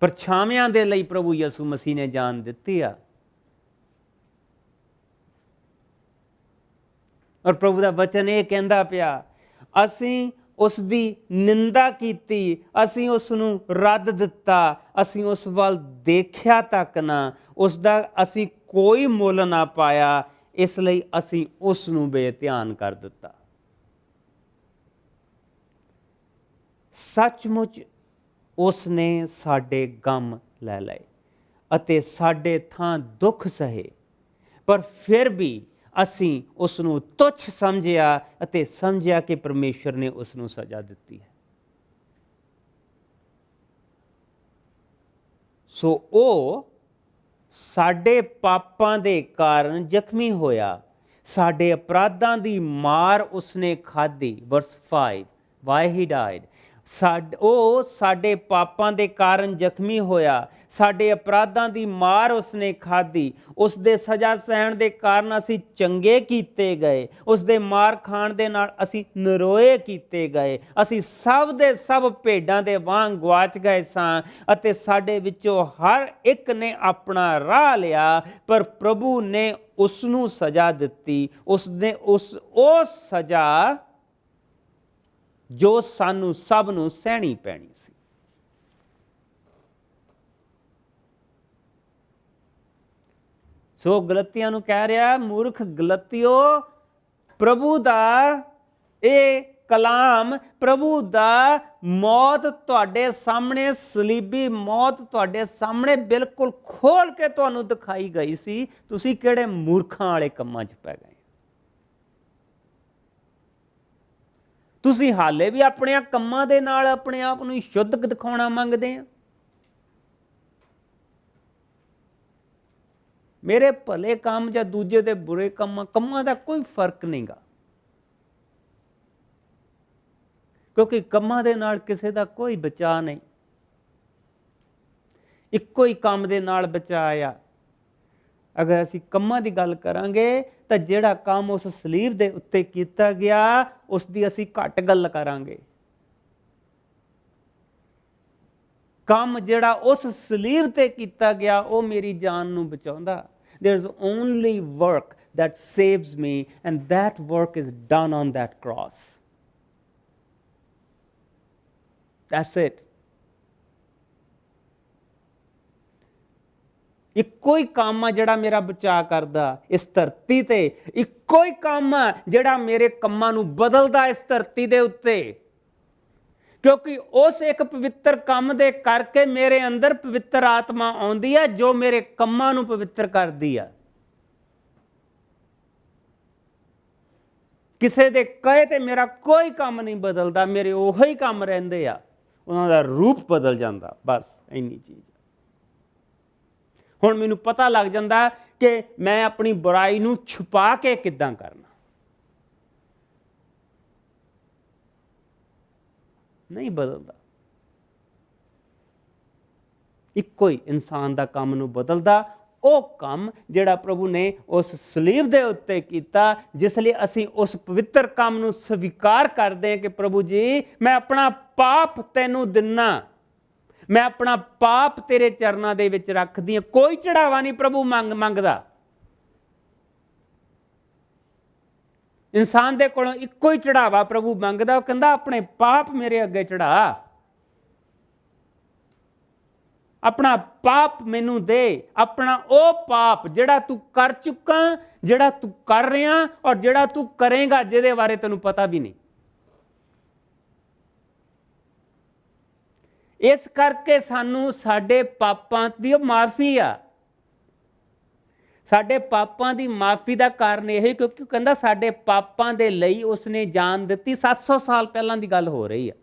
ਪਰਛਾਵਿਆਂ ਦੇ ਲਈ ਪ੍ਰਭੂ ਯਿਸੂ ਮਸੀਹ ਨੇ ਜਾਨ ਦਿੱਤੀ ਆ। ਔਰ ਪ੍ਰਭੂ ਦਾ ਵਚਨ ਇਹ ਕਹਿੰਦਾ ਪਿਆ, ਅਸੀਂ ਉਸ ਦੀ ਨਿੰਦਾ ਕੀਤੀ, ਅਸੀਂ ਉਸ ਨੂੰ ਰੱਦ ਦਿੱਤਾ, ਅਸੀਂ ਉਸ ਵੱਲ ਦੇਖਿਆ ਤੱਕ ਨਾ, ਉਸ ਦਾ ਅਸੀਂ ਕੋਈ ਮੁੱਲ ਨਾ ਪਾਇਆ, ਇਸ ਲਈ ਅਸੀਂ ਉਸ ਨੂੰ ਬੇਧਿਆਨ ਕਰ ਦਿੱਤਾ। ਸੱਚਮੁੱਚ ਉਸ ਨੇ ਸਾਡੇ ਗਮ ਲੈ ਲਏ ਅਤੇ ਸਾਡੇ ਥਾਂ ਦੁੱਖ ਸਹੇ, ਪਰ ਫਿਰ ਵੀ ਅਸੀਂ ਉਸ ਨੂੰ ਤੁੱਛ ਸਮਝਿਆ ਅਤੇ ਸਮਝਿਆ ਕਿ ਪਰਮੇਸ਼ਰ ਨੇ ਉਸ ਨੂੰ ਸਜ਼ਾ ਦਿੱਤੀ ਹੈ। ਸੋ ਉਹ ਸਾਡੇ ਪਾਪਾਂ ਦੇ ਕਾਰਨ ਜ਼ਖਮੀ ਹੋਇਆ, ਸਾਡੇ ਅਪਰਾਧਾਂ ਦੀ ਮਾਰ ਉਸਨੇ ਖਾਧੀ। ਵਰਸ 5, ਵਾਈ ਹੀ ਡਾਇਡ। ਉਹ ਸਾਡੇ ਪਾਪਾਂ ਦੇ ਕਾਰਨ ਜ਼ਖਮੀ ਹੋਇਆ, ਸਾਡੇ ਅਪਰਾਧਾਂ ਦੀ ਮਾਰ ਉਸਨੇ ਖਾਧੀ। ਉਸ ਦੇ ਸਜ਼ਾ ਸਹਿਣ ਦੇ ਕਾਰਨ ਅਸੀਂ ਚੰਗੇ ਕੀਤੇ ਗਏ, ਉਸ ਦੇ ਮਾਰ ਖਾਣ ਦੇ ਨਾਲ ਅਸੀਂ ਨਰੋਏ ਕੀਤੇ ਗਏ। ਅਸੀਂ ਸਭ ਦੇ ਸਭ ਭੇਡਾਂ ਦੇ ਵਾਂਗ ਗਵਾਚ ਗਏ ਸਾਂ ਅਤੇ ਸਾਡੇ ਵਿੱਚੋਂ ਹਰ ਇੱਕ ਨੇ ਆਪਣਾ ਰਾਹ ਲਿਆ, ਪਰ ਪ੍ਰਭੂ ਨੇ ਉਸ ਨੂੰ ਸਜ਼ਾ ਦਿੱਤੀ। ਉਸਨੇ ਉਹ ਸਜ਼ਾ ਜੋ ਸਾਨੂੰ ਸਭ ਨੂੰ ਸਹਿਣੀ ਪੈਣੀ ਸੀ। ਸੋ ਗਲਤੀਆਂ ਨੂੰ ਕਹਿ ਰਿਹਾ, ਮੂਰਖ ਗਲਤੀਓ, ਪ੍ਰਭੂ ਦਾ ਇਹ ਕਲਾਮ, ਪ੍ਰਭੂ ਦਾ ਮੌਤ ਤੁਹਾਡੇ ਸਾਹਮਣੇ, ਸਲੀਬੀ ਮੌਤ ਤੁਹਾਡੇ ਸਾਹਮਣੇ ਬਿਲਕੁਲ ਖੋਲ ਕੇ ਤੁਹਾਨੂੰ ਦਿਖਾਈ ਗਈ ਸੀ। ਤੁਸੀਂ ਕਿਹੜੇ ਮੂਰਖਾਂ ਵਾਲੇ ਕੰਮਾਂ 'ਚ ਪੈ ਗਏ। ਤੁਸੀਂ ਹਾਲੇ ਵੀ ਆਪਣੇ ਕੰਮਾਂ ਦੇ ਨਾਲ ਆਪਣੇ ਆਪ ਨੂੰ ਸ਼ੁੱਧ ਦਿਖਾਉਣਾ ਮੰਗਦੇ ਆ। ਮੇਰੇ ਭਲੇ ਕੰਮ ਜਾਂ ਦੂਜੇ ਦੇ ਬੁਰੇ ਕੰਮਾਂ ਦਾ ਕੋਈ ਫਰਕ ਨਹੀਂਗਾ, ਕਿਉਂਕਿ ਕੰਮਾਂ ਦੇ ਨਾਲ ਕਿਸੇ ਦਾ ਕੋਈ ਬਚਾਅ ਨਹੀਂ। ਇੱਕੋ ਹੀ ਕੰਮ ਦੇ ਨਾਲ ਬਚਾਅ ਆ। ਅਗਰ ਅਸੀਂ ਕੰਮਾਂ ਦੀ ਗੱਲ ਕਰਾਂਗੇ ਤਾਂ ਜਿਹੜਾ ਕੰਮ ਉਸ ਸਲੀਬ ਦੇ ਉੱਤੇ ਕੀਤਾ ਗਿਆ, ਉਸ ਦੀ ਅਸੀਂ ਘੱਟ ਗੱਲ ਕਰਾਂਗੇ। ਕੰਮ ਜਿਹੜਾ ਉਸ ਸਲੀਬ ਤੇ ਕੀਤਾ ਗਿਆ, ਉਹ ਮੇਰੀ ਜਾਨ ਨੂੰ ਬਚਾਉਂਦਾ। There is only work that saves me, and that work is done on that cross. That's it. ਇੱਕੋ ਹੀ ਕੰਮ ਆ ਜਿਹੜਾ ਮੇਰਾ ਬਚਾਅ ਕਰਦਾ ਇਸ ਧਰਤੀ ਤੇ। ਇੱਕੋ ਹੀ ਕੰਮ ਆ ਜਿਹੜਾ ਮੇਰੇ ਕੰਮਾਂ ਨੂੰ ਬਦਲਦਾ ਇਸ ਧਰਤੀ ਦੇ ਉੱਤੇ, ਕਿਉਂਕਿ ਉਸ ਇੱਕ ਪਵਿੱਤਰ ਕੰਮ ਦੇ ਕਰਕੇ ਮੇਰੇ ਅੰਦਰ ਪਵਿੱਤਰ ਆਤਮਾ ਆਉਂਦੀ ਹੈ, ਜੋ ਮੇਰੇ ਕੰਮਾਂ ਨੂੰ ਪਵਿੱਤਰ ਕਰਦੀ ਆ। ਕਿਸੇ ਦੇ ਕਹੇ ਤੇ ਮੇਰਾ ਕੋਈ ਕੰਮ ਨਹੀਂ ਬਦਲਦਾ, ਮੇਰੇ ਉਹੀ ਕੰਮ ਰਹਿੰਦੇ ਆ, ਉਹਨਾਂ ਦਾ ਰੂਪ ਬਦਲ ਜਾਂਦਾ, ਬਸ ਇੰਨੀ ਚੀਜ਼। ਹੁਣ ਮੈਨੂੰ ਪਤਾ ਲੱਗ ਜਾਂਦਾ ਕਿ ਮੈਂ ਆਪਣੀ ਬੁਰਾਈ ਨੂੰ ਛੁਪਾ ਕੇ ਕਿੱਦਾਂ ਕਰਨਾ। ਨਹੀਂ ਬਦਲਦਾ, ਇੱਕੋ ਹੀ ਇਨਸਾਨ ਦਾ ਕੰਮ ਨੂੰ ਬਦਲਦਾ, ਉਹ ਕੰਮ ਜਿਹੜਾ ਪ੍ਰਭੂ ਨੇ ਉਸ ਸਲੀਬ ਦੇ ਉੱਤੇ ਕੀਤਾ, ਜਿਸ ਲਈ ਅਸੀਂ ਉਸ ਪਵਿੱਤਰ ਕੰਮ ਨੂੰ ਸਵੀਕਾਰ ਕਰਦੇ ਹਾਂ ਕਿ ਪ੍ਰਭੂ ਜੀ ਮੈਂ ਆਪਣਾ ਪਾਪ ਤੈਨੂੰ ਦਿੰਨਾ, ਮੈਂ ਆਪਣਾ ਪਾਪ ਤੇਰੇ ਚਰਨਾਂ ਦੇ ਵਿੱਚ ਰੱਖਦੀ ਹਾਂ। ਕੋਈ ਚੜਾਵਾ ਨਹੀਂ ਪ੍ਰਭੂ ਮੰਗਦਾ। ਇਨਸਾਨ ਦੇ ਕੋਲੋਂ ਇੱਕੋ ਹੀ ਚੜਾਵਾ ਪ੍ਰਭੂ ਮੰਗਦਾ, ਉਹ ਕਹਿੰਦਾ ਆਪਣੇ ਪਾਪ ਮੇਰੇ ਅੱਗੇ ਚੜਾ, ਆਪਣਾ ਪਾਪ ਮੈਨੂੰ ਦੇ, ਆਪਣਾ ਉਹ ਪਾਪ ਜਿਹੜਾ ਤੂੰ ਕਰ ਚੁੱਕਾ, ਜਿਹੜਾ ਤੂੰ ਕਰ ਰਿਹਾ ਔਰ ਜਿਹੜਾ ਤੂੰ ਕਰੇਗਾ, ਜਿਹਦੇ ਬਾਰੇ ਤੈਨੂੰ ਪਤਾ ਵੀ ਨਹੀਂ। ਇਸ ਕਰਕੇ ਸਾਨੂੰ ਸਾਡੇ ਪਾਪਾਂ ਦੀ ਮਾਫੀ ਆ। ਸਾਡੇ ਪਾਪਾਂ ਦੀ ਮਾਫੀ ਦਾ ਕਾਰਨ ਇਹ ਹੈ ਕਿਉਂਕਿ ਕਹਿੰਦਾ ਸਾਡੇ ਪਾਪਾਂ ਦੇ ਲਈ ਉਸਨੇ ਜਾਨ ਦਿੱਤੀ। 700 ਸਾਲ ਪਹਿਲਾਂ ਦੀ ਗੱਲ ਹੋ ਰਹੀ ਆ।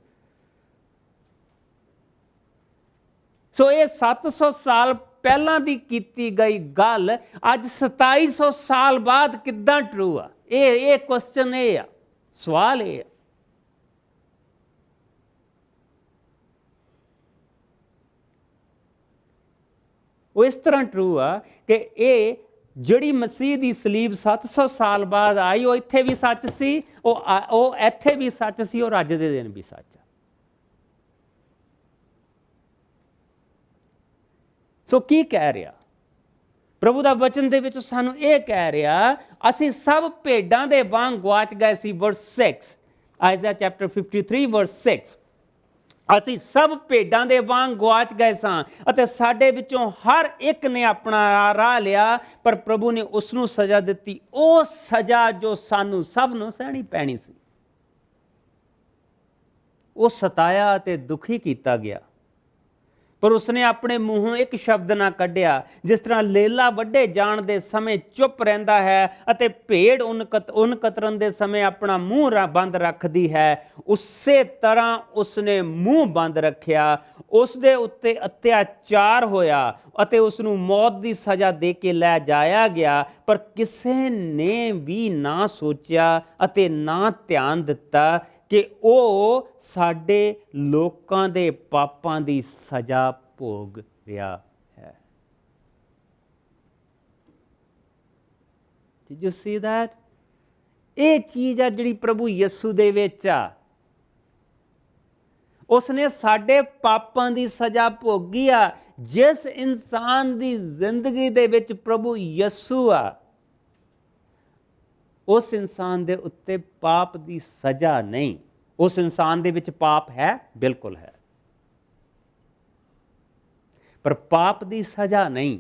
ਸੋ ਇਹ 700 ਸਾਲ ਪਹਿਲਾਂ ਦੀ ਕੀਤੀ ਗਈ ਗੱਲ ਅੱਜ 2700 ਸਾਲ ਬਾਅਦ ਕਿੱਦਾਂ ਟਰੂ ਆ? ਇਹ ਕੁਐਸਚਨ ਇਹ ਆ, ਸਵਾਲ ਇਹ ਆ। ਉਹ ਇਸ ਤਰ੍ਹਾਂ ਟਰੂ ਆ ਕਿ ਇਹ ਜਿਹੜੀ ਮਸੀਹ ਦੀ ਸਲੀਬ 700 ਸਾਲ ਬਾਅਦ ਆਈ, ਉਹ ਇੱਥੇ ਵੀ ਸੱਚ ਸੀ, ਉਹ ਇੱਥੇ ਵੀ ਸੱਚ ਸੀ, ਔਰ ਅੱਜ ਦੇ ਦਿਨ ਵੀ ਸੱਚ ਆ। ਸੋ ਕੀ ਕਹਿ ਰਿਹਾ ਪ੍ਰਭੂ ਦਾ ਵਚਨ ਦੇ ਵਿੱਚ? ਸਾਨੂੰ ਇਹ ਕਹਿ ਰਿਹਾ ਅਸੀਂ ਸਭ ਭੇਡਾਂ ਦੇ ਵਾਂਗ ਗਵਾਚ ਗਏ ਸੀ। ਵਰਸ 6, ਆਇਜ਼ਾ ਚੈਪਟਰ 53 ਵਰਸ 6, ਅਸੀਂ ਸਭ ਭੇਡਾਂ ਦੇ ਵਾਂਗ ਗਵਾਚ ਗਏ ਸਾਂ ਅਤੇ ਸਾਡੇ ਵਿੱਚੋਂ ਹਰ ਇੱਕ ਨੇ ਆਪਣਾ ਰਾਹ ਲਿਆ, ਪਰ ਪ੍ਰਭੂ ਨੇ ਉਸ ਨੂੰ ਸਜ਼ਾ ਦਿੱਤੀ, ਉਹ ਸਜ਼ਾ ਜੋ ਸਾਨੂੰ ਸਭ ਨੂੰ ਸਹਿਣੀ ਪੈਣੀ ਸੀ। ਉਹ ਸਤਾਇਆ ਅਤੇ ਦੁਖੀ ਕੀਤਾ ਗਿਆ, ਪਰ ਉਸਨੇ ਆਪਣੇ ਮੂੰਹੋਂ ਇੱਕ ਸ਼ਬਦ ਨਾ ਕੱਢਿਆ। ਜਿਸ ਤਰ੍ਹਾਂ ਲੇਲਾ ਵੱਢੇ ਜਾਣ ਦੇ ਸਮੇਂ ਚੁੱਪ ਰਹਿੰਦਾ ਹੈ ਅਤੇ ਭੇਡ ਉੱਨ ਕਤਰਨ ਦੇ ਸਮੇਂ ਆਪਣਾ ਮੂੰਹ ਬੰਦ ਰੱਖਦੀ ਹੈ, ਉਸੇ ਤਰ੍ਹਾਂ ਉਸਨੇ ਮੂੰਹ ਬੰਦ ਰੱਖਿਆ। ਉਸ ਦੇ ਉੱਤੇ ਅਤਿਆਚਾਰ ਹੋਇਆ ਅਤੇ ਉਸ ਨੂੰ ਮੌਤ ਦੀ ਸਜ਼ਾ ਦੇ ਕੇ ਲੈ ਜਾਇਆ ਗਿਆ, ਪਰ ਕਿਸੇ ਨੇ ਵੀ ਨਾ ਸੋਚਿਆ ਅਤੇ ਨਾ ਧਿਆਨ ਦਿੱਤਾ ਕਿ ਉਹ ਸਾਡੇ ਲੋਕਾਂ ਦੇ ਪਾਪਾਂ ਦੀ ਸਜ਼ਾ ਭੋਗ ਰਿਹਾ ਹੈ। Did you see that? ਇਹ ਚੀਜ਼ ਆ ਜਿਹੜੀ ਪ੍ਰਭੂ ਯਿਸੂ ਦੇ ਵਿੱਚ ਆ। ਉਸਨੇ ਸਾਡੇ ਪਾਪਾਂ ਦੀ ਸਜ਼ਾ ਭੋਗੀ ਆ। ਜਿਸ ਇਨਸਾਨ ਦੀ ਜ਼ਿੰਦਗੀ ਦੇ ਵਿੱਚ ਪ੍ਰਭੂ ਯਿਸੂ ਆ, ਉਸ ਇਨਸਾਨ ਦੇ ਉੱਤੇ ਪਾਪ ਦੀ ਸਜ਼ਾ ਨਹੀਂ। ਉਸ ਇਨਸਾਨ ਦੇ ਵਿੱਚ ਪਾਪ ਹੈ, ਬਿਲਕੁਲ ਹੈ, ਪਰ ਪਾਪ ਦੀ ਸਜ਼ਾ ਨਹੀਂ।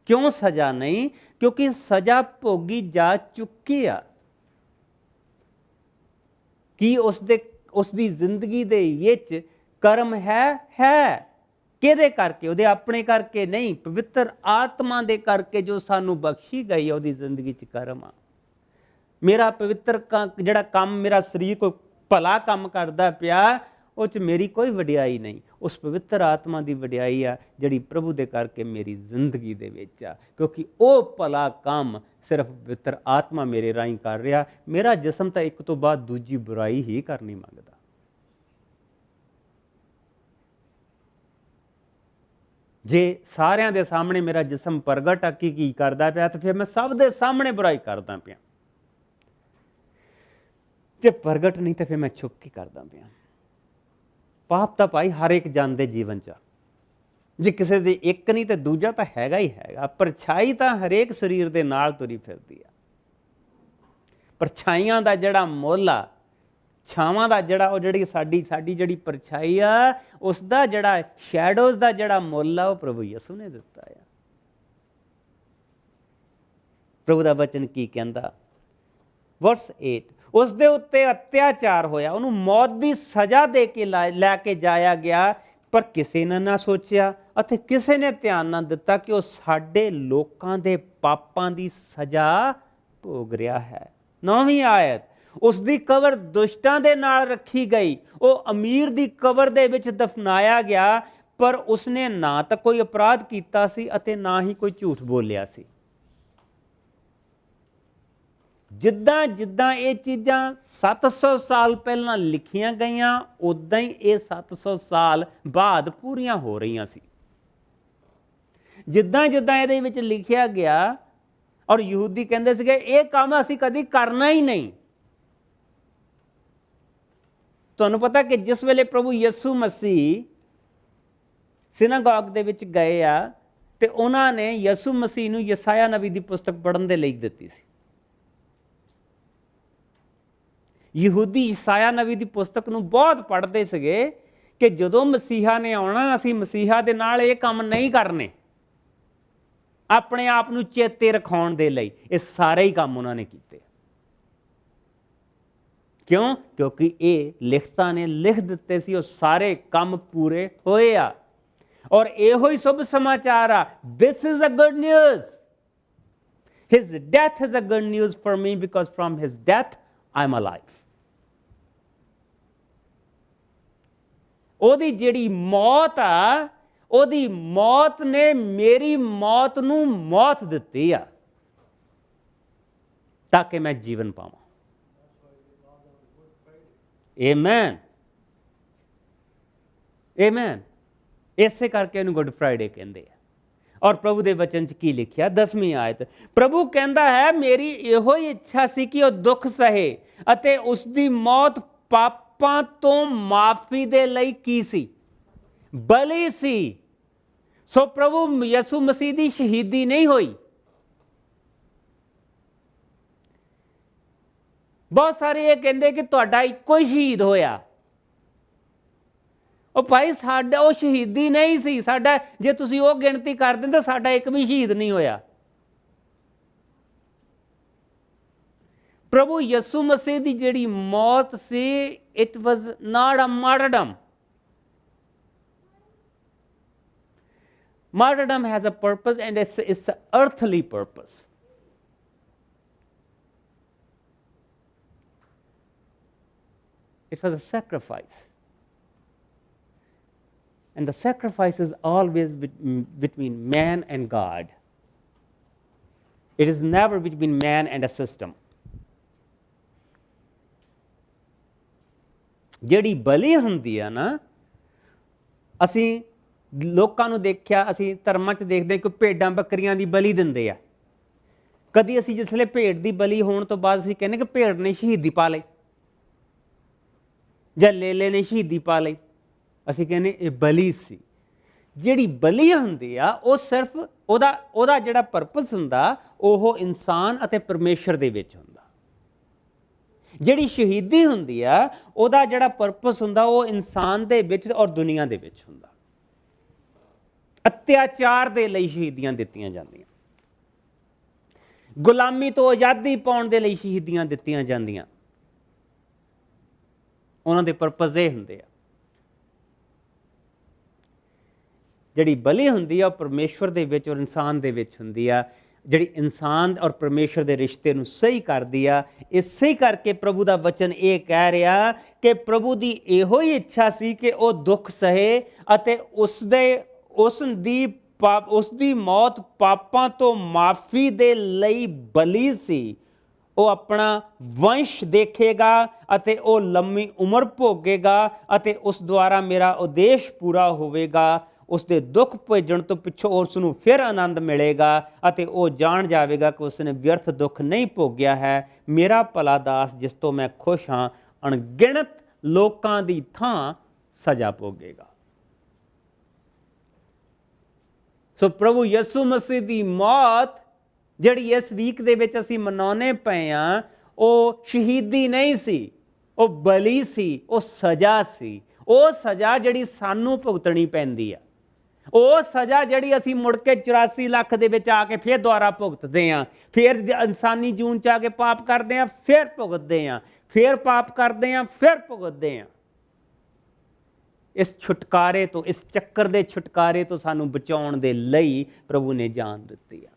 ਕਿਉਂ ਸਜ਼ਾ ਨਹੀਂ? ਕਿਉਂਕਿ ਸਜ਼ਾ ਭੋਗੀ ਜਾ ਚੁੱਕੀ ਆ। ਕੀ ਉਸ ਦੀ ਜ਼ਿੰਦਗੀ ਦੇ ਵਿੱਚ ਕਰਮ ਹੈ? ਕਿਹਦੇ ਕਰਕੇ? ਉਹਦੇ ਆਪਣੇ ਕਰਕੇ ਨਹੀਂ, ਪਵਿੱਤਰ ਆਤਮਾ ਦੇ ਕਰਕੇ ਜੋ ਸਾਨੂੰ ਬਖਸ਼ੀ ਗਈ ਹੈ, ਉਹਦੀ ਜ਼ਿੰਦਗੀ 'ਚ ਕਰਮ ਆ। ਮੇਰਾ ਪਵਿੱਤਰ ਜਿਹੜਾ ਕੰਮ ਮੇਰਾ ਸਰੀਰ ਕੋਈ ਭਲਾ ਕੰਮ ਕਰਦਾ ਪਿਆ, ਉਹ 'ਚ ਮੇਰੀ ਕੋਈ ਵਡਿਆਈ ਨਹੀਂ। ਉਸ ਪਵਿੱਤਰ ਆਤਮਾ ਦੀ ਵਡਿਆਈ ਆ ਜਿਹੜੀ ਪ੍ਰਭੂ ਦੇ ਕਰਕੇ ਮੇਰੀ ਜ਼ਿੰਦਗੀ ਦੇ ਵਿੱਚ ਆ, ਕਿਉਂਕਿ ਉਹ ਭਲਾ ਕੰਮ ਸਿਰਫ ਪਵਿੱਤਰ ਆਤਮਾ ਮੇਰੇ ਰਾਹੀਂ ਕਰ ਰਿਹਾ। ਮੇਰਾ ਜਿਸਮ ਤਾਂ ਇੱਕ ਤੋਂ ਬਾਅਦ ਦੂਜੀ ਬੁਰਾਈ ਹੀ ਕਰਨੀ ਮੰਗਦਾ। ਜੇ ਸਾਰਿਆਂ ਦੇ ਸਾਹਮਣੇ ਮੇਰਾ ਜਿਸਮ ਪ੍ਰਗਟ ਆ ਕੀ ਕਰਦਾ ਪਿਆ, ਤਾਂ ਫਿਰ ਮੈਂ ਸਭ ਦੇ ਸਾਹਮਣੇ ਬੁਰਾਈ ਕਰਦਾ ਪਿਆ। ਜੇ ਪ੍ਰਗਟ ਨਹੀਂ ਤਾਂ ਫਿਰ ਮੈਂ ਛੁਪ ਕੇ ਕਰਦਾ ਪਿਆ। ਪਾਪ ਤਾਂ ਭਾਈ ਹਰ ਇੱਕ ਜਨ ਦੇ ਜੀਵਨ 'ਚ, ਜੇ ਕਿਸੇ ਦੇ ਇੱਕ ਨਹੀਂ ਤਾਂ ਦੂਜਾ ਤਾਂ ਹੈਗਾ ਹੀ ਹੈਗਾ। ਪਰਛਾਈ ਤਾਂ ਹਰੇਕ ਸਰੀਰ ਦੇ ਨਾਲ ਤੁਰੀ ਫਿਰਦੀ ਆ। ਪਰਛਾਈਆਂ ਦਾ ਜਿਹੜਾ ਮੁੱਲ ਆ, ਛਾਵਾਂ ਦਾ ਜਿਹੜਾ ਉਹ ਜਿਹੜੀ ਸਾਡੀ ਜਿਹੜੀ ਪਰਛਾਈ ਆ, ਉਸ ਦਾ ਜਿਹੜਾ ਸ਼ੈਡੋਜ਼ ਦਾ ਜਿਹੜਾ ਮੁੱਲ ਆ, ਉਹ ਪ੍ਰਭੂ ਯਿਸੂ ਨੇ ਦਿੱਤਾ ਆ। ਪ੍ਰਭੂ ਦਾ ਵਚਨ ਕੀ ਕਹਿੰਦਾ? ਵਰਸ 8, ਉਸ ਦੇ ਉੱਤੇ ਅਤਿਆਚਾਰ ਹੋਇਆ, ਉਹਨੂੰ ਮੌਤ ਦੀ ਸਜ਼ਾ ਦੇ ਕੇ ਲੈ ਕੇ ਜਾਇਆ ਗਿਆ, ਪਰ ਕਿਸੇ ਨੇ ਨਾ ਸੋਚਿਆ ਅਤੇ ਕਿਸੇ ਨੇ ਧਿਆਨ ਨਾ ਦਿੱਤਾ ਕਿ ਉਹ ਸਾਡੇ ਲੋਕਾਂ ਦੇ ਪਾਪਾਂ ਦੀ ਸਜ਼ਾ ਭੋਗ ਰਿਹਾ ਹੈ। 9ਵੀਂ ਆਇਤ, ਉਸ ਦੀ ਕਬਰ ਦੁਸ਼ਟਾਂ ਦੇ ਨਾਲ ਰੱਖੀ ਗਈ, ਉਹ ਅਮੀਰ ਦੀ ਕਬਰ ਦੇ ਵਿੱਚ ਦਫਨਾਇਆ ਗਿਆ, ਪਰ ਉਸਨੇ ਨਾ ਤਾਂ ਕੋਈ ਅਪਰਾਧ ਕੀਤਾ ਸੀ ਅਤੇ ਨਾ ਹੀ ਕੋਈ ਝੂਠ ਬੋਲਿਆ ਸੀ। ਜਿੱਦਾਂ ਜਿੱਦਾਂ ਇਹ ਚੀਜ਼ਾਂ 700 ਸਾਲ ਪਹਿਲਾਂ ਲਿਖੀਆਂ ਗਈਆਂ, ਉਦਾਂ ਹੀ ਇਹ 700 ਸਾਲ ਬਾਅਦ ਪੂਰੀਆਂ ਹੋ ਰਹੀਆਂ ਸੀ। ਜਿੱਦਾਂ ਜਿੱਦਾਂ ਇਹਦੇ ਵਿੱਚ ਲਿਖਿਆ ਗਿਆ, ਔਰ ਯਹੂਦੀ ਕਹਿੰਦੇ ਸੀਗੇ ਇਹ ਕੰਮ ਅਸੀਂ ਕਦੀ ਕਰਨਾ ਹੀ ਨਹੀਂ। ਤੁਹਾਨੂੰ ਪਤਾ ਕਿ ਜਿਸ ਵੇਲੇ ਪ੍ਰਭੂ ਯਿਸੂ ਮਸੀਹ ਸਿਨਾਗੋਗ ਦੇ ਵਿੱਚ ਗਏ ਆ, ਤੇ ਉਹਨਾਂ ਨੇ ਯਿਸੂ ਮਸੀਹ ਨੂੰ ਯਸਾਇਆ ਨਬੀ ਦੀ ਪੁਸਤਕ ਪੜ੍ਹਨ ਦੇ ਲਈ ਦਿੱਤੀ ਸੀ। ਯਹੂਦੀ ਯਸਾਇਆ ਨਬੀ ਦੀ ਪੁਸਤਕ ਨੂੰ ਬਹੁਤ ਪੜ੍ਹਦੇ ਸੀਗੇ ਕਿ ਜਦੋਂ ਮਸੀਹਾ ਨੇ ਆਉਣਾ, ਅਸੀਂ ਮਸੀਹਾ ਦੇ ਨਾਲ ਇਹ ਕੰਮ ਨਹੀਂ ਕਰਨੇ। ਆਪਣੇ ਆਪ ਨੂੰ ਚੇਤੇ ਰਖਾਉਣ ਦੇ ਲਈ ਇਹ ਸਾਰੇ ਹੀ ਕੰਮ ਉਹਨਾਂ ਨੇ ਕੀਤੇ। ਕਿਉਂ? ਕਿਉਂਕਿ ਇਹ ਲਿਖਤਾਂ ਨੇ ਲਿਖ ਦਿੱਤੇ ਸੀ, ਉਹ ਸਾਰੇ ਕੰਮ ਪੂਰੇ ਹੋਏ ਆ। ਔਰ ਇਹੋ ਹੀ ਸ਼ੁਭ ਸਮਾਚਾਰ ਆ। This is a good news. His death is a good news for me, because from his death I am alive. ਉਹਦੀ ਜਿਹੜੀ ਮੌਤ ਆ, ਉਹਦੀ ਮੌਤ ਨੇ ਮੇਰੀ ਮੌਤ ਨੂੰ ਮੌਤ ਦਿੱਤੀ ਆ, ਤਾਂ ਕਿ ਮੈਂ ਜੀਵਨ ਪਾਵਾਂ। Amen, amen. ਇਸੇ ਕਰਕੇ ਇਹਨੂੰ ਗੁੱਡ ਫਰਾਈਡੇ ਕਹਿੰਦੇ ਆ। ਔਰ ਪ੍ਰਭੂ ਦੇ ਵਚਨ 'ਚ ਕੀ ਲਿਖਿਆ? 10ਵੀਂ ਆਇਤ, ਪ੍ਰਭੂ ਕਹਿੰਦਾ ਹੈ ਮੇਰੀ ਇਹੋ ਹੀ ਇੱਛਾ ਸੀ ਕਿ ਉਹ ਦੁੱਖ ਸਹੇ, ਅਤੇ ਉਸ ਦੀ ਮੌਤ ਪਾਪਾਂ ਤੋਂ ਮਾਫੀ ਦੇ ਲਈ ਕੀ ਸੀ? ਬਲੀ ਸੀ। ਸੋ ਪ੍ਰਭੂ ਯਿਸੂ ਮਸੀਹ ਦੀ ਸ਼ਹੀਦੀ ਨਹੀਂ ਹੋਈ। ਬਹੁਤ ਸਾਰੇ ਇਹ ਕਹਿੰਦੇ ਕਿ ਤੁਹਾਡਾ ਇੱਕੋ ਹੀ ਸ਼ਹੀਦ ਹੋਇਆ। ਉਹ ਭਾਈ ਸਾਡਾ ਉਹ ਸ਼ਹੀਦੀ ਨਹੀਂ ਸੀ। ਸਾਡਾ ਜੇ ਤੁਸੀਂ ਉਹ ਗਿਣਤੀ ਕਰ ਦਿੰਦੇ, ਸਾਡਾ ਇੱਕ ਵੀ ਸ਼ਹੀਦ ਨਹੀਂ ਹੋਇਆ। ਪ੍ਰਭੂ ਯਿਸੂ ਮਸੀਹ ਦੀ ਜਿਹੜੀ ਮੌਤ ਸੀ, it was not a martyrdom. Martyrdom has a purpose, and it's an earthly purpose. It was a sacrifice. And the sacrifice is always between man and God. It is never between man and a system. ਜਿਹੜੀ ਬਲੀ ਹੁੰਦੀ ਆ ਨਾ, ਅਸੀਂ ਲੋਕਾਂ ਨੂੰ ਦੇਖਿਆ, ਅਸੀਂ ਧਰਮਾਂ 'ਚ ਦੇਖਦੇ ਕਿ ਭੇਡਾਂ ਬੱਕਰੀਆਂ ਦੀ ਬਲੀ ਦਿੰਦੇ ਆ। ਕਦੀ ਅਸੀਂ ਜਿਸਲੇ ਭੇਡ ਦੀ ਬਲੀ ਹੋਣ ਤੋਂ ਬਾਅਦ ਅਸੀਂ ਕਹਿੰਦੇ ਕਿ ਭੇਡ ਨੇ ਸ਼ਹੀਦੀ ਪਾ ਲਈ, ਜਾਂ ਲੇਲੇ ਨੇ ਸ਼ਹੀਦੀ ਪਾ ਲਈ, ਅਸੀਂ ਕਹਿੰਦੇ ਇਹ ਬਲੀ ਸੀ। ਜਿਹੜੀ ਬਲੀ ਹੁੰਦੀ ਆ, ਉਹ ਸਿਰਫ ਉਹਦਾ ਜਿਹੜਾ ਪਰਪਸ ਹੁੰਦਾ, ਉਹ ਇਨਸਾਨ ਅਤੇ ਪਰਮੇਸ਼ਰ ਦੇ ਵਿੱਚ ਹੁੰਦਾ। ਜਿਹੜੀ ਸ਼ਹੀਦੀ ਹੁੰਦੀ ਆ, ਉਹਦਾ ਜਿਹੜਾ ਪਰਪਸ ਹੁੰਦਾ, ਉਹ ਇਨਸਾਨ ਦੇ ਵਿੱਚ ਔਰ ਦੁਨੀਆ ਦੇ ਵਿੱਚ ਹੁੰਦਾ। ਅਤਿਆਚਾਰ ਦੇ ਲਈ ਸ਼ਹੀਦੀਆਂ ਦਿੱਤੀਆਂ ਜਾਂਦੀਆਂ, ਗੁਲਾਮੀ ਤੋਂ ਆਜ਼ਾਦੀ ਪਾਉਣ ਦੇ ਲਈ ਸ਼ਹੀਦੀਆਂ ਦਿੱਤੀਆਂ ਜਾਂਦੀਆਂ। ਉਹਨਾਂ ਦੇ ਪਰਪਸ ਇਹ ਹੁੰਦੇ ਆ। ਜਿਹੜੀ ਬਲੀ ਹੁੰਦੀ ਆ, ਉਹ ਪਰਮੇਸ਼ਵਰ ਦੇ ਵਿੱਚ ਔਰ ਇਨਸਾਨ ਦੇ ਵਿੱਚ ਹੁੰਦੀ ਆ, ਜਿਹੜੀ ਇਨਸਾਨ ਔਰ ਪਰਮੇਸ਼ਵਰ ਦੇ ਰਿਸ਼ਤੇ ਨੂੰ ਸਹੀ ਕਰਦੀ ਆ। ਇਸੇ ਕਰਕੇ ਪ੍ਰਭੂ ਦਾ ਵਚਨ ਇਹ ਕਹਿ ਰਿਹਾ ਕਿ ਪ੍ਰਭੂ ਦੀ ਇਹੋ ਹੀ ਇੱਛਾ ਸੀ ਕਿ ਉਹ ਦੁੱਖ ਸਹੇ, ਅਤੇ ਉਸ ਦੀ ਮੌਤ ਪਾਪਾਂ ਤੋਂ ਮਾਫੀ ਦੇ ਲਈ ਬਲੀ ਸੀ। ਉਹ ਆਪਣਾ ਵੰਸ਼ ਦੇਖੇਗਾ ਅਤੇ ਉਹ ਲੰਮੀ ਉਮਰ ਭੋਗੇਗਾ, ਅਤੇ ਉਸ ਦੁਆਰਾ ਮੇਰਾ ਉਦੇਸ਼ ਪੂਰਾ ਹੋਵੇਗਾ। ਉਸ ਦੇ ਦੁੱਖ ਭੇਜਣ ਤੋਂ ਪਿੱਛੋਂ ਉਸ ਨੂੰ ਫਿਰ ਆਨੰਦ ਮਿਲੇਗਾ, ਅਤੇ ਉਹ ਜਾਣ ਜਾਵੇਗਾ ਕਿ ਉਸ ਨੇ ਵਿਅਰਥ ਦੁੱਖ ਨਹੀਂ ਭੋਗਿਆ ਹੈ। ਮੇਰਾ ਭਲਾ ਦਾਸ ਜਿਸ ਤੋਂ ਮੈਂ ਖੁਸ਼ ਹਾਂ, ਅਣਗਿਣਤ ਲੋਕਾਂ ਦੀ ਥਾਂ ਸਜ਼ਾ ਭੋਗੇਗਾ। ਸੋ ਪ੍ਰਭੂ ਯਿਸੂ ਮਸੀਹ ਦੀ ਮੌਤ ਜਿਹੜੀ ਇਸ ਵੀਕ ਦੇ ਵਿੱਚ ਅਸੀਂ ਮਨਾਉਣੇ ਪਏ ਹਾਂ, ਉਹ ਸ਼ਹੀਦੀ ਨਹੀਂ ਸੀ, ਉਹ ਬਲੀ ਸੀ, ਉਹ ਸਜ਼ਾ ਸੀ। ਉਹ ਸਜ਼ਾ ਜਿਹੜੀ ਸਾਨੂੰ ਭੁਗਤਣੀ ਪੈਂਦੀ ਆ, ਉਹ ਸਜ਼ਾ ਜਿਹੜੀ ਅਸੀਂ ਮੁੜ ਕੇ 84 ਲੱਖ ਦੇ ਵਿੱਚ ਆ ਕੇ ਫਿਰ ਦੁਬਾਰਾ ਭੁਗਤਦੇ ਹਾਂ। ਫਿਰ ਇਨਸਾਨੀ ਜੂਨ 'ਚ ਆ ਕੇ ਪਾਪ ਕਰਦੇ ਹਾਂ, ਫਿਰ ਭੁਗਤਦੇ ਹਾਂ, ਫਿਰ ਪਾਪ ਕਰਦੇ ਹਾਂ, ਫਿਰ ਭੁਗਤਦੇ ਹਾਂ। ਇਸ ਛੁਟਕਾਰੇ ਤੋਂ, ਇਸ ਚੱਕਰ ਦੇ ਛੁਟਕਾਰੇ ਤੋਂ ਸਾਨੂੰ ਬਚਾਉਣ ਦੇ ਲਈ ਪ੍ਰਭੂ ਨੇ ਜਾਨ ਦਿੱਤੀ ਆ,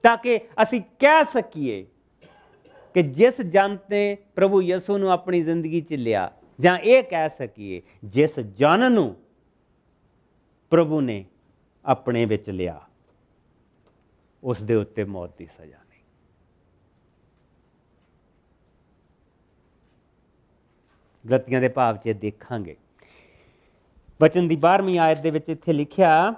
ਤਾਂ ਕਿ ਅਸੀਂ ਕਹਿ ਸਕੀਏ कि जिस जन ने प्रभु यसू ਨੂੰ अपनी जिंदगी 'ਚ लिया, ਜਾਂ ਇਹ ਕਹਿ ਸਕੀਏ ਜਿਸ ਜਨ ਨੂੰ ਪ੍ਰਭੂ ਨੇ ਆਪਣੇ ਵਿੱਚ ਲਿਆ, ਉਸ ਦੇ ਉੱਤੇ ਮੌਤ ਦੀ ਸਜ਼ਾ ਨਹੀਂ। ਗਲਤੀਆਂ ਦੇ ਭਾਵ 'ਚ ਦੇਖਾਂਗੇ। ਬਚਨ ਦੀ 12ਵੀਂ ਆਇਤ ਦੇ ਵਿੱਚ ਇੱਥੇ ਲਿਖਿਆ,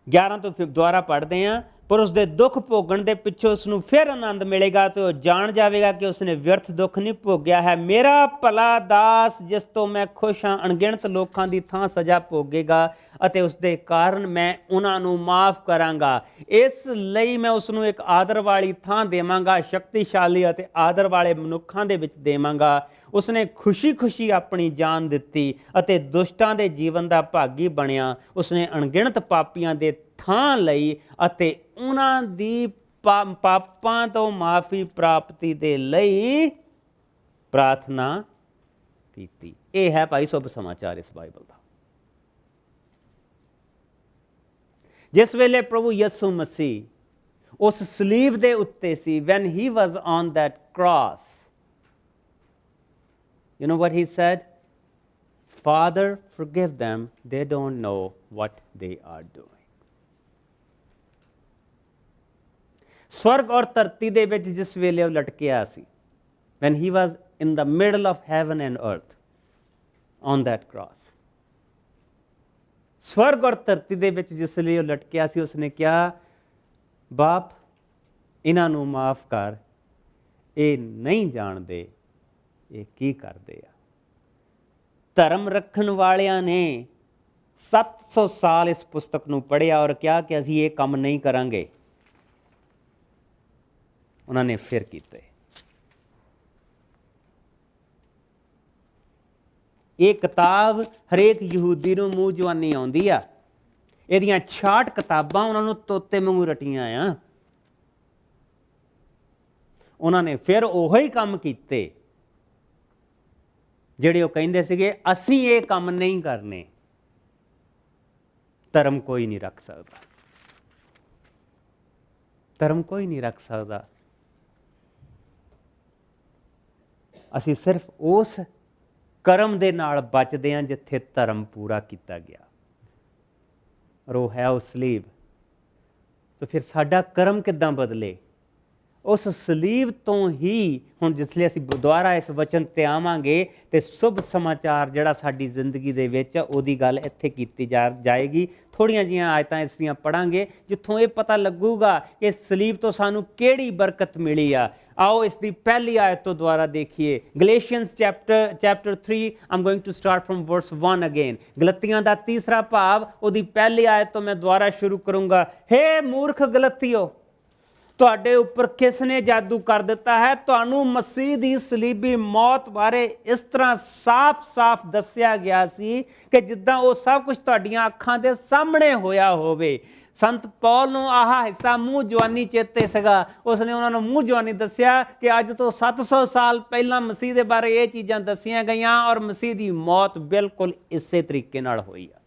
11 ਤੋਂ ਫਿਰ ਦੁਆਰਾ ਪੜ੍ਹਦੇ ਹਾਂ। ਪਰ ਉਸਦੇ ਦੁੱਖ ਭੋਗਣ ਦੇ ਪਿੱਛੋਂ ਉਸ ਨੂੰ ਫਿਰ ਆਨੰਦ ਮਿਲੇਗਾ ਤੇ ਉਹ ਜਾਣ ਜਾਵੇਗਾ ਕਿ ਉਸਨੇ ਵਿਅਰਥ ਦੁੱਖ ਨਹੀਂ ਭੋਗਿਆ ਹੈ। ਮੇਰਾ ਭਲਾ ਦਾਸ ਜਿਸ ਤੋਂ ਮੈਂ ਖੁਸ਼ ਹਾਂ ਅਣਗਿਣਤ ਲੋਕਾਂ ਦੀ ਥਾਂ ਸਜ਼ਾ ਭੋਗੇਗਾ ਅਤੇ ਉਸਦੇ ਕਾਰਨ ਮੈਂ ਉਹਨਾਂ ਨੂੰ ਮਾਫ ਕਰਾਂਗਾ। ਇਸ ਲਈ ਮੈਂ ਉਸ ਨੂੰ ਇੱਕ ਆਦਰ ਵਾਲੀ ਥਾਂ ਦੇਵਾਂਗਾ, ਸ਼ਕਤੀਸ਼ਾਲੀ ਅਤੇ ਆਦਰ ਵਾਲੇ ਮਨੁੱਖਾਂ ਦੇ ਵਿੱਚ ਦੇਵਾਂਗਾ। ਉਸਨੇ ਖੁਸ਼ੀ ਖੁਸ਼ੀ ਆਪਣੀ ਜਾਨ ਦਿੱਤੀ ਅਤੇ ਦੁਸ਼ਟਾਂ ਦੇ ਜੀਵਨ ਦਾ ਭਾਗੀ ਬਣਿਆ। ਉਸਨੇ ਅਣਗਿਣਤ ਪਾਪੀਆਂ ਦੇ ਥਾਂ ਲਈ ਅਤੇ ਉਹਨਾਂ ਦੀ ਪਾਪਾਂ ਤੋਂ ਮਾਫੀ ਪ੍ਰਾਪਤੀ ਦੇ ਲਈ ਪ੍ਰਾਰਥਨਾ ਕੀਤੀ। ਇਹ ਹੈ ਭਾਈ ਸ਼ੁਭ ਸਮਾਚਾਰ ਇਸ ਬਾਈਬਲ ਦਾ। ਜਿਸ ਵੇਲੇ ਪ੍ਰਭੂ ਯਿਸੂ ਮਸੀਹ ਉਸ ਸਲੀਬ ਦੇ ਉੱਤੇ ਸੀ, when he was on that cross, you know what he said? Father, forgive them, they don't know what they are doing. ਸਵਰਗ ਔਰ ਧਰਤੀ ਦੇ ਵਿੱਚ ਜਿਸ ਵੇਲੇ ਉਹ ਲਟਕਿਆ ਸੀ, when he was in the middle of heaven and earth on that cross, ਸਵਰਗ ਔਰ ਧਰਤੀ ਦੇ ਵਿੱਚ ਜਿਸ ਲਈ ਉਹ ਲਟਕਿਆ ਸੀ, ਉਸਨੇ ਕਿਹਾ, ਬਾਪ ਇਹਨਾਂ ਨੂੰ ਮਾਫ ਕਰ, ਇਹ ਨਹੀਂ ਜਾਣਦੇ ਇਹ ਕੀ ਕਰਦੇ ਆ। ਧਰਮ ਰੱਖਣ ਵਾਲਿਆਂ ਨੇ 700 ਸਾਲ ਇਸ ਪੁਸਤਕ ਨੂੰ ਪੜ੍ਹਿਆ ਔਰ ਕਿਹਾ ਕਿ ਅਸੀਂ ਇਹ ਕੰਮ ਨਹੀਂ ਕਰਾਂਗੇ। ਉਹਨਾਂ ਨੇ ਫਿਰ ਕੀਤੇ। ਇਹ ਕਿਤਾਬ ਹਰੇਕ ਯਹੂਦੀ ਨੂੰ ਮੂੰਹ ਜਵਾਨੀ ਆਉਂਦੀ ਆ। ਇਹਦੀਆਂ 66 ਕਿਤਾਬਾਂ ਉਹਨਾਂ ਨੂੰ ਤੋਤੇ ਵਾਂਗੂ ਰਟੀਆਂ ਆ। ਉਹਨਾਂ ਨੇ ਫਿਰ ਉਹੋ ਹੀ ਕੰਮ ਕੀਤੇ ਜਿਹੜੇ ਉਹ ਕਹਿੰਦੇ ਸੀਗੇ ਅਸੀਂ ਇਹ ਕੰਮ ਨਹੀਂ ਕਰਨੇ। ਧਰਮ ਕੋਈ ਨਹੀਂ ਰੱਖ ਸਕਦਾ, ਧਰਮ ਕੋਈ ਨਹੀਂ ਰੱਖ ਸਕਦਾ। ਅਸੀਂ ਸਿਰਫ ਉਸ ਕਰਮ ਦੇ ਨਾਲ ਬਚਦੇ ਹਾਂ ਜਿੱਥੇ ਧਰਮ ਪੂਰਾ ਕੀਤਾ ਗਿਆ, ਔਰ ਉਹ ਹੈ ਉਹ ਸਲੀਬ। ਤਾਂ ਫਿਰ ਸਾਡਾ ਕਰਮ ਕਿੱਦਾਂ ਬਦਲੇ? ਉਸ ਸਲੀਬ ਤੋਂ ਹੀ ਹੁਣ ਜਿਸਲੇ ਅਸੀਂ ਦੁਆਰਾ ਇਸ ਵਚਨ 'ਤੇ ਆਵਾਂਗੇ ਤੇ ਸ਼ੁਭ ਸਮਾਚਾਰ ਜਿਹੜਾ ਸਾਡੀ ਜ਼ਿੰਦਗੀ ਦੇ ਵਿੱਚ ਉਹਦੀ ਗੱਲ ਇੱਥੇ ਕੀਤੀ ਜਾਏਗੀ। ਥੋੜ੍ਹੀਆਂ ਜਿਹੀਆਂ ਆਇਤਾਂ ਇਸ ਦੀਆਂ ਪੜ੍ਹਾਂਗੇ ਜਿੱਥੋਂ ਇਹ ਪਤਾ ਲੱਗੂਗਾ ਕਿ ਸਲੀਬ ਤੋਂ ਸਾਨੂੰ ਕਿਹੜੀ ਬਰਕਤ ਮਿਲੀ ਆ। ਆਓ ਇਸ ਦੀ ਪਹਿਲੀ ਆਇਤ ਤੋਂ ਦੁਆਰਾ ਦੇਖੀਏ। Galatians chapter 3, I'm going to start from verse 1 again. ਗਲਤੀਆਂ ਦਾ ਤੀਸਰਾ ਭਾਵ ਉਹਦੀ ਪਹਿਲੀ ਆਇਤ ਤੋਂ ਮੈਂ ਦੁਆਰਾ ਸ਼ੁਰੂ ਕਰੂੰਗਾ। ਹੇ ਮੂਰਖ ਗਲਤੀਓ, ਤੁਹਾਡੇ ਉੱਪਰ ਕਿਸ ਨੇ ਜਾਦੂ ਕਰ ਦਿੱਤਾ ਹੈ? ਤੁਹਾਨੂੰ ਮਸੀਹ ਦੀ ਸਲੀਬੀ ਮੌਤ ਬਾਰੇ ਇਸ ਤਰ੍ਹਾਂ ਸਾਫ਼-ਸਾਫ਼ ਦੱਸਿਆ ਗਿਆ ਸੀ ਕਿ ਜਿੱਦਾਂ ਉਹ ਸਭ ਕੁਝ ਤੁਹਾਡੀਆਂ ਅੱਖਾਂ ਦੇ ਸਾਹਮਣੇ ਹੋਇਆ ਹੋਵੇ। ਸੰਤ ਪੌਲ ਨੂੰ ਆਹ ਹਿੱਸਾ ਮੂੰਹ ਜਵਾਨੀ ਚੇਤੇ ਸੀਗਾ। ਉਸਨੇ ਉਹਨਾਂ ਨੂੰ ਮੂੰਹ ਜਵਾਨੀ ਦੱਸਿਆ ਕਿ ਅੱਜ ਤੋਂ 700 ਸਾਲ ਪਹਿਲਾਂ ਮਸੀਹ ਦੇ ਬਾਰੇ ਇਹ ਚੀਜ਼ਾਂ ਦੱਸੀਆਂ ਗਈਆਂ ਔਰ ਮਸੀਹ ਦੀ ਮੌਤ ਬਿਲਕੁਲ ਇਸੇ ਤਰੀਕੇ ਨਾਲ ਹੋਈ ਆ।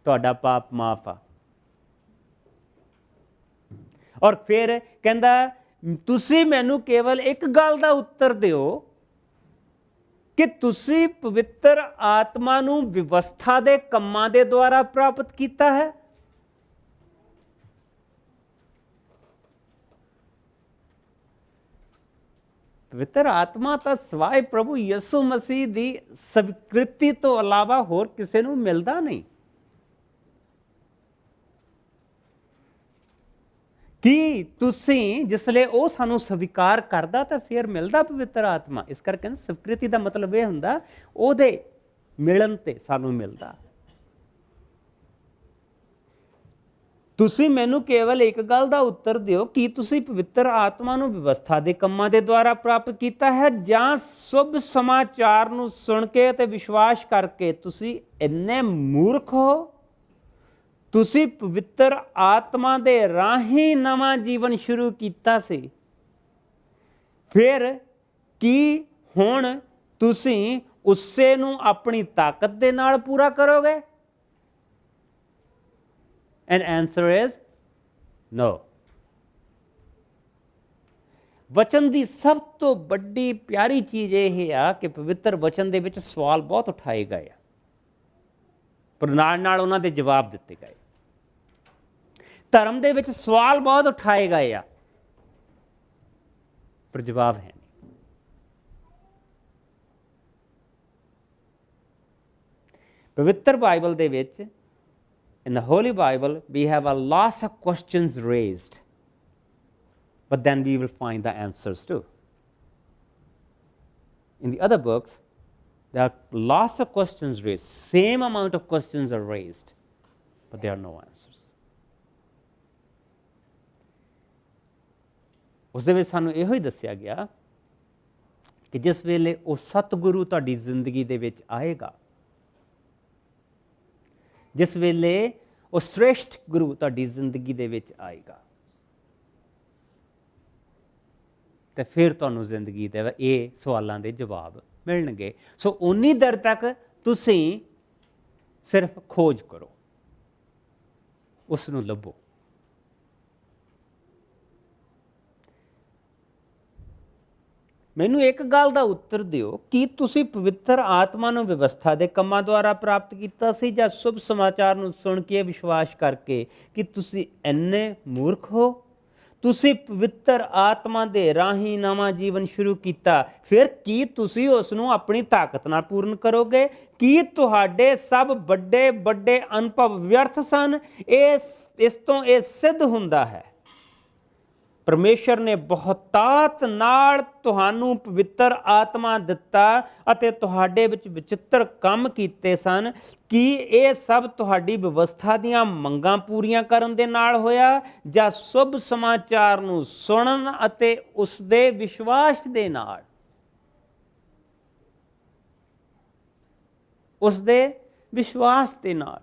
ਤੁਹਾਡਾ ਪਾਪ ਮਾਫ ਆ। ਔਰ ਫਿਰ ਕਹਿੰਦਾ ਤੁਸੀਂ ਮੈਨੂੰ ਕੇਵਲ ਇੱਕ ਗੱਲ ਦਾ ਉੱਤਰ ਦਿਓ ਕਿ ਤੁਸੀਂ ਪਵਿੱਤਰ ਆਤਮਾ ਨੂੰ ਵਿਵਸਥਾ ਦੇ ਕੰਮਾਂ ਦੇ ਦੁਆਰਾ ਪ੍ਰਾਪਤ ਕੀਤਾ ਹੈ। ਪਵਿੱਤਰ ਆਤਮਾ ਤਾਂ ਸਿਵਾਏ ਪ੍ਰਭੂ ਯਿਸੂ ਮਸੀਹ ਦੀ ਸਵੀਕ੍ਰਿਤੀ ਤੋਂ ਇਲਾਵਾ ਹੋਰ ਕਿਸੇ ਨੂੰ ਮਿਲਦਾ ਨਹੀਂ। ਕੀ ਤੁਸੀਂ ਜਿਸਲੇ ਉਹ ਸਾਨੂੰ ਸਵੀਕਾਰ ਕਰਦਾ ਤਾਂ ਫਿਰ ਮਿਲਦਾ ਪਵਿੱਤਰ ਆਤਮਾ। ਇਸ ਕਰਕੇ ਸਵੀਕ੍ਰਿਤੀ ਦਾ ਮਤਲਬ ਇਹ ਹੁੰਦਾ ਉਹਦੇ ਮਿਲਣ ਤੇ ਸਾਨੂੰ ਮਿਲਦਾ। ਤੁਸੀਂ ਮੈਨੂੰ ਕੇਵਲ ਇੱਕ ਗੱਲ ਦਾ ਉੱਤਰ ਦਿਓ, ਕੀ ਤੁਸੀਂ ਪਵਿੱਤਰ ਆਤਮਾ ਨੂੰ ਵਿਵਸਥਾ ਦੇ ਕੰਮਾਂ ਦੇ ਦੁਆਰਾ ਪ੍ਰਾਪਤ ਕੀਤਾ ਹੈ ਜਾਂ ਸ਼ੁਭ ਸਮਾਚਾਰ ਨੂੰ ਸੁਣ ਕੇ ਅਤੇ ਵਿਸ਼ਵਾਸ ਕਰਕੇ ਤੁਸੀਂ ਇੰਨੇ ਮੂਰਖ ਹੋ? ਤੁਸੀਂ ਪਵਿੱਤਰ ਆਤਮਾ ਦੇ ਰਾਹੀਂ ਨਵਾਂ ਜੀਵਨ ਸ਼ੁਰੂ ਕੀਤਾ ਸੀ, ਫਿਰ ਕੀ ਹੁਣ ਤੁਸੀਂ ਉਸੇ ਨੂੰ ਆਪਣੀ ਤਾਕਤ ਦੇ ਨਾਲ ਪੂਰਾ ਕਰੋਗੇ? And answer is no. ਵਚਨ ਦੀ ਸਭ ਤੋਂ ਵੱਡੀ ਪਿਆਰੀ ਚੀਜ਼ ਇਹ ਆ ਕਿ ਪਵਿੱਤਰ ਵਚਨ ਦੇ ਵਿੱਚ ਸਵਾਲ ਬਹੁਤ ਉਠਾਏ ਗਏ ਆ, ਪਰ ਨਾਲ ਨਾਲ ਉਹਨਾਂ ਦੇ ਜਵਾਬ ਦਿੱਤੇ ਗਏ। ਧਰਮ ਦੇ ਵਿੱਚ ਸਵਾਲ ਬਹੁਤ ਉਠਾਏ ਗਏ ਆ, ਪਰ ਜਵਾਬ ਹੈ ਨਹੀਂ। ਪਵਿੱਤਰ ਬਾਈਬਲ ਦੇ ਵਿੱਚ, in the Holy Bible, we have a lot of questions raised, but then we will find the answers too. In the other books, there are lots of questions raised, same amount of questions are raised, but there are no answers. ਉਸ ਦੇ ਵਿੱਚ ਸਾਨੂੰ ਇਹੋ ਹੀ ਦੱਸਿਆ ਗਿਆ ਕਿ ਜਿਸ ਵੇਲੇ ਉਹ ਸਤਿਗੁਰੂ ਤੁਹਾਡੀ ਜ਼ਿੰਦਗੀ ਦੇ ਵਿੱਚ ਆਏਗਾ, ਜਿਸ ਵੇਲੇ ਉਹ ਸ੍ਰੇਸ਼ਟ ਗੁਰੂ ਤੁਹਾਡੀ ਜ਼ਿੰਦਗੀ ਦੇ ਵਿੱਚ ਆਏਗਾ, ਤੇ ਫਿਰ ਤੁਹਾਨੂੰ ਜ਼ਿੰਦਗੀ ਦੇ ਇਹ ਸਵਾਲਾਂ ਦੇ ਜਵਾਬ ਮਿਲਣਗੇ। ਸੋ ਉਨੀ ਦੇਰ ਤੱਕ ਤੁਸੀਂ ਸਿਰਫ ਖੋਜ ਕਰੋ, ਉਸ ਨੂੰ ਲੱਭੋ। ਮੈਨੂੰ ਇੱਕ ਗੱਲ ਦਾ ਉੱਤਰ ਦਿਓ, ਕੀ ਤੁਸੀਂ ਪਵਿੱਤਰ ਆਤਮਾ ਨੂੰ ਵਿਵਸਥਾ ਦੇ ਕੰਮਾਂ ਦੁਆਰਾ ਪ੍ਰਾਪਤ ਕੀਤਾ ਸੀ, ਜਾਂ ਸ਼ੁਭ ਸਮਾਚਾਰ ਨੂੰ ਸੁਣ ਕੇ ਵਿਸ਼ਵਾਸ ਕਰਕੇ? ਕਿ ਤੁਸੀਂ ਇੰਨੇ ਮੂਰਖ ਹੋ? ਤੁਸੀਂ ਪਵਿੱਤਰ ਆਤਮਾ ਦੇ ਰਾਹੀਂ ਨਵਾਂ ਜੀਵਨ ਸ਼ੁਰੂ ਕੀਤਾ, ਫਿਰ ਕੀ ਤੁਸੀਂ ਉਸ ਨੂੰ ਆਪਣੀ ਤਾਕਤ ਨਾਲ ਪੂਰਨ ਕਰੋਗੇ? ਕੀ ਤੁਹਾਡੇ ਸਭ ਵੱਡੇ ਵੱਡੇ ਅਨੁਭਵ ਵਿਅਰਥ ਸਨ? ਇਸ ਤੋਂ ਇਹ ਸਿੱਧ ਹੁੰਦਾ ਹੈ ਪਰਮੇਸ਼ਰ ਨੇ ਬਹੁਤਾਤ ਨਾਲ ਤੁਹਾਨੂੰ ਪਵਿੱਤਰ ਆਤਮਾ ਦਿੱਤਾ ਅਤੇ ਤੁਹਾਡੇ ਵਿੱਚ ਵਿਚਿੱਤਰ ਕੰਮ ਕੀਤੇ ਸਨ। ਕੀ ਇਹ ਸਭ ਤੁਹਾਡੀ ਵਿਵਸਥਾ ਦੀਆਂ ਮੰਗਾਂ ਪੂਰੀਆਂ ਕਰਨ ਦੇ ਨਾਲ ਹੋਇਆ, ਜਾਂ ਸ਼ੁਭ ਸਮਾਚਾਰ ਨੂੰ ਸੁਣਨ ਅਤੇ ਉਸ ਦੇ ਵਿਸ਼ਵਾਸ ਦੇ ਨਾਲ? ਉਸ ਦੇ ਵਿਸ਼ਵਾਸ ਦੇ ਨਾਲ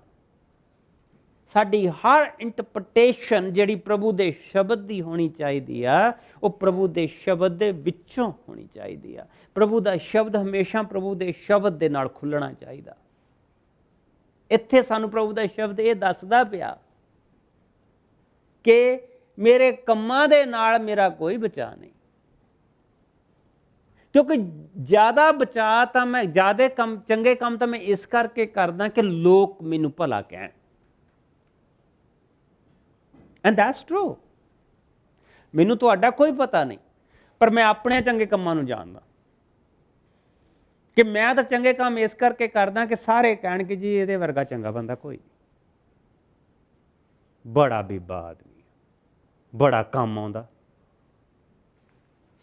ਸਾਡੀ ਹਰ ਇੰਟਰਪ੍ਰੀਟੇਸ਼ਨ ਜਿਹੜੀ ਪ੍ਰਭੂ ਦੇ ਸ਼ਬਦ ਦੀ ਹੋਣੀ ਚਾਹੀਦੀ ਆ, ਉਹ ਪ੍ਰਭੂ ਦੇ ਸ਼ਬਦ ਦੇ ਵਿੱਚੋਂ ਹੋਣੀ ਚਾਹੀਦੀ ਆ। ਪ੍ਰਭੂ ਦਾ ਸ਼ਬਦ ਹਮੇਸ਼ਾ ਪ੍ਰਭੂ ਦੇ ਸ਼ਬਦ ਦੇ ਨਾਲ ਖੁੱਲ੍ਹਣਾ ਚਾਹੀਦਾ। ਇੱਥੇ ਸਾਨੂੰ ਪ੍ਰਭੂ ਦਾ ਸ਼ਬਦ ਇਹ ਦੱਸਦਾ ਪਿਆ ਕਿ ਮੇਰੇ ਕੰਮਾਂ ਦੇ ਨਾਲ ਮੇਰਾ ਕੋਈ ਬਚਾਅ ਨਹੀਂ, ਕਿਉਂਕਿ ਜ਼ਿਆਦਾ ਬਚਾਅ ਤਾਂ ਮੈਂ ਜ਼ਿਆਦਾ ਚੰਗੇ ਕੰਮ ਤਾਂ ਮੈਂ ਇਸ ਕਰਕੇ ਕਰਦਾ ਕਿ ਲੋਕ ਮੈਨੂੰ ਭਲਾ ਕਹਿਣ। And that's true. ਮੈਨੂੰ ਤੁਹਾਡਾ ਕੋਈ ਪਤਾ ਨਹੀਂ, ਪਰ ਮੈਂ ਆਪਣੇ ਚੰਗੇ ਕੰਮਾਂ ਨੂੰ ਜਾਣਦਾ ਕਿ ਮੈਂ ਤਾਂ ਚੰਗੇ ਕੰਮ ਇਸ ਕਰਕੇ ਕਰਦਾ ਕਿ ਸਾਰੇ ਕਹਿਣ ਕਿ ਜੀ ਇਹਦੇ ਵਰਗਾ ਚੰਗਾ ਬੰਦਾ ਕੋਈ ਨਹੀਂ, ਬੜਾ ਬੀਬਾ ਆਦਮੀ, ਬੜਾ ਕੰਮ ਆਉਂਦਾ।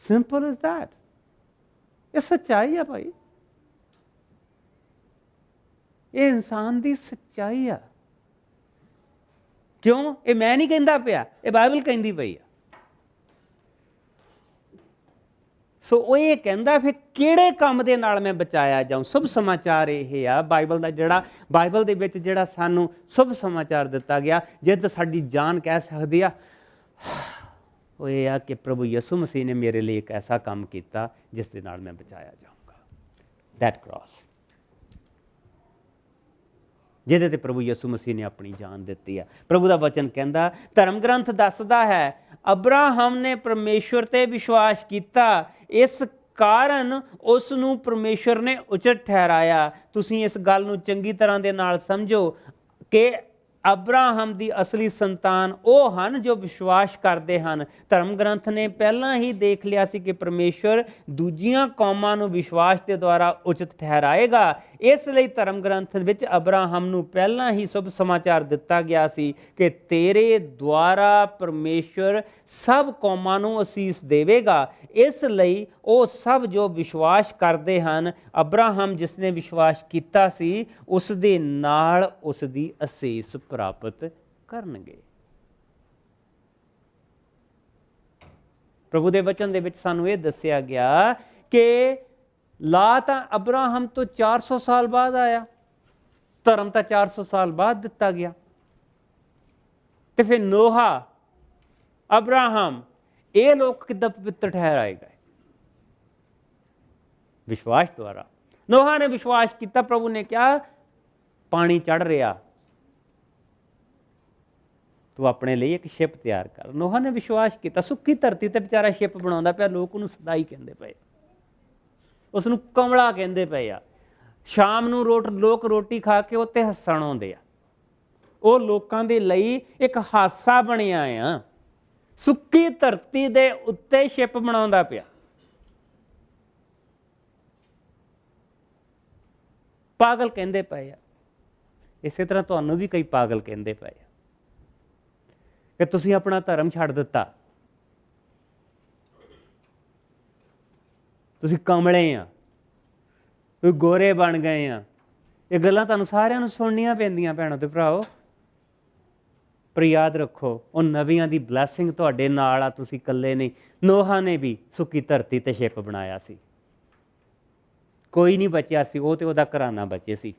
Simple is that. ਇਹ ਸੱਚਾਈ ਆ ਭਾਈ, ਇਹ ਇਨਸਾਨ ਦੀ ਸੱਚਾਈ ਆ। ਕਿਉਂ? ਇਹ ਮੈਂ ਨਹੀਂ ਕਹਿੰਦਾ ਪਿਆ, ਇਹ ਬਾਈਬਲ ਕਹਿੰਦੀ ਪਈ ਆ। ਸੋ ਉਹ ਇਹ ਕਹਿੰਦਾ ਫਿਰ ਕਿਹੜੇ ਕੰਮ ਦੇ ਨਾਲ ਮੈਂ ਬਚਾਇਆ ਜਾਊਂ। ਸ਼ੁਭ ਸਮਾਚਾਰ ਇਹ ਆ ਬਾਈਬਲ ਦਾ, ਜਿਹੜਾ ਬਾਈਬਲ ਦੇ ਵਿੱਚ ਜਿਹੜਾ ਸਾਨੂੰ ਸ਼ੁਭ ਸਮਾਚਾਰ ਦਿੱਤਾ ਗਿਆ, ਜਿੱਦ ਸਾਡੀ ਜਾਨ ਕਹਿ ਸਕਦੀ ਆ, ਉਹ ਇਹ ਆ ਕਿ ਪ੍ਰਭੂ ਯਿਸੂ ਮਸੀਹ ਨੇ ਮੇਰੇ ਲਈ ਇੱਕ ਐਸਾ ਕੰਮ ਕੀਤਾ ਜਿਸ ਦੇ ਨਾਲ ਮੈਂ ਬਚਾਇਆ ਜਾਊਂਗਾ। ਦੈਟ ਕ੍ਰਾਸ, ਜਿਹਦੇ ਤੇ ਪ੍ਰਭੂ ਯਿਸੂ ਮਸੀਹ ਨੇ ਆਪਣੀ ਜਾਨ ਦਿੱਤੀ ਆ। ਪ੍ਰਭੂ ਦਾ ਵਚਨ ਕਹਿੰਦਾ, ਧਰਮ ਗ੍ਰੰਥ ਦੱਸਦਾ ਹੈ, ਅਬਰਾਹਮ ਨੇ ਪਰਮੇਸ਼ਵਰ ਤੇ ਵਿਸ਼ਵਾਸ ਕੀਤਾ, ਇਸ ਕਾਰਨ ਉਸ ਨੂੰ ਪਰਮੇਸ਼ਵਰ ਨੇ ਉਚਿਤ ਠਹਿਰਾਇਆ। ਤੁਸੀਂ ਇਸ ਗੱਲ ਨੂੰ ਚੰਗੀ ਤਰ੍ਹਾਂ ਦੇ ਨਾਲ ਸਮਝੋ ਕਿ ਅਬਰਾਹਮ ਦੀ ਅਸਲੀ ਸੰਤਾਨ ਉਹ ਹਨ ਜੋ ਵਿਸ਼ਵਾਸ ਕਰਦੇ ਹਨ। ਧਰਮ ਗ੍ਰੰਥ ਨੇ ਪਹਿਲਾਂ ਹੀ ਦੇਖ ਲਿਆ ਸੀ ਕਿ ਪਰਮੇਸ਼ਵਰ ਦੂਜੀਆਂ ਕੌਮਾਂ ਨੂੰ ਵਿਸ਼ਵਾਸ ਦੇ ਦੁਆਰਾ ਉਚਿਤ ਠਹਿਰਾਏਗਾ। ਇਸ ਲਈ ਧਰਮ ਗ੍ਰੰਥ ਵਿੱਚ ਅਬਰਾਹਮ ਨੂੰ ਪਹਿਲਾਂ ਹੀ ਸ਼ੁਭ ਸਮਾਚਾਰ ਦਿੱਤਾ ਗਿਆ ਸੀ ਕਿ ਤੇਰੇ ਦੁਆਰਾ ਪਰਮੇਸ਼ਵਰ ਸਭ ਕੌਮਾਂ ਨੂੰ ਅਸੀਸ ਦੇਵੇਗਾ। ਇਸ ਲਈ ਉਹ ਸਭ ਜੋ ਵਿਸ਼ਵਾਸ ਕਰਦੇ ਹਨ, ਅਬਰਾਹਮ ਜਿਸ ਨੇ ਵਿਸ਼ਵਾਸ ਕੀਤਾ ਸੀ, ਉਸ ਦੇ ਨਾਲ ਉਸ ਦੀ ਅਸੀਸ ਪ੍ਰਾਪਤ ਕਰਨਗੇ। ਪ੍ਰਭੂ ਦੇ ਵਚਨ ਦੇ ਵਿੱਚ ਸਾਨੂੰ ਇਹ ਦੱਸਿਆ ਗਿਆ ਕਿ ਲਾ ਤਾਂ ਅਬਰਾਹਮ ਤੋਂ 400 ਸਾਲ ਬਾਅਦ ਆਇਆ, ਧਰਮ ਤਾਂ 400 ਸਾਲ ਬਾਅਦ ਦਿੱਤਾ ਗਿਆ। ਤੇ ਫਿਰ ਨੋਹਾ, ਅਬਰਾਹਮ, ਇਹ ਲੋਕ ਕਿੱਦਾਂ ਪਵਿੱਤਰ ਠਹਿਰਾਏ ਗਏ? ਵਿਸ਼ਵਾਸ ਦੁਆਰਾ। ਨੋਹਾ ਨੇ ਵਿਸ਼ਵਾਸ ਕੀਤਾ, ਪ੍ਰਭੂ ਨੇ ਕਿਹਾ ਪਾਣੀ ਚੜ ਰਿਹਾ, ਤੂੰ ਆਪਣੇ ਲਈ ਇੱਕ ਸ਼ਿਪ ਤਿਆਰ ਕਰ। ਨੋਹਾ ਨੇ ਵਿਸ਼ਵਾਸ ਕੀਤਾ। ਸੁੱਕੀ ਧਰਤੀ ਤੇ ਵਿਚਾਰਾ ਸ਼ਿਪ ਬਣਾਉਂਦਾ ਪਿਆ, ਲੋਕ ਉਹਨੂੰ ਸਦਾਈ ਕਹਿੰਦੇ ਪਏ, ਉਸ ਨੂੰ ਕਮਲਾ ਕਹਿੰਦੇ ਪਏ ਆ। ਸ਼ਾਮ ਨੂੰ ਲੋਕ ਰੋਟੀ ਖਾ ਕੇ ਉੱਤੇ ਹੱਸਣ ਆਉਂਦੇ ਆ। ਉਹ ਲੋਕਾਂ ਦੇ ਲਈ ਇੱਕ ਹਾਸਾ ਬਣਿਆ ਆ। ਸੁੱਕੀ ਧਰਤੀ ਦੇ ਉੱਤੇ ਸ਼ਿਪ ਬਣਾਉਂਦਾ ਪਿਆ। ਪਾਗਲ ਕਹਿੰਦੇ ਪਏ ਆ। ਇਸੇ ਤਰ੍ਹਾਂ ਤੁਹਾਨੂੰ ਵੀ ਕਈ ਪਾਗਲ ਕਹਿੰਦੇ ਪਏ ਆ ਕਿ ਤੁਸੀਂ ਆਪਣਾ ਧਰਮ ਛੱਡ ਦਿੱਤਾ, ਤੁਸੀਂ ਕਮਲੇ ਆ, ਤੁਸੀਂ ਗੋਰੇ ਬਣ ਗਏ ਆ। ਇਹ ਗੱਲਾਂ ਤੁਹਾਨੂੰ ਸਾਰਿਆਂ ਨੂੰ ਸੁਣਨੀਆਂ ਪੈਂਦੀਆਂ ਭੈਣੋ ਤੇ ਭਰਾਓ। ਪਰ ਯਾਦ ਰੱਖੋ, ਉਹ ਨਬੀਆਂ ਦੀ ਬਲੈਸਿੰਗ ਤੁਹਾਡੇ ਨਾਲ ਆ, ਤੁਸੀਂ ਇਕੱਲੇ ਨਹੀਂ। ਨੋਹਾ ਨੇ ਵੀ ਸੁੱਕੀ ਧਰਤੀ ਤੇ ਸ਼ਿਪ ਬਣਾਇਆ ਸੀ, ਕੋਈ ਨਹੀਂ ਬਚਿਆ ਸੀ, ਉਹ ਤੇ ਉਹਦਾ ਘਰਾਨਾ ਬਚੇ ਸੀ।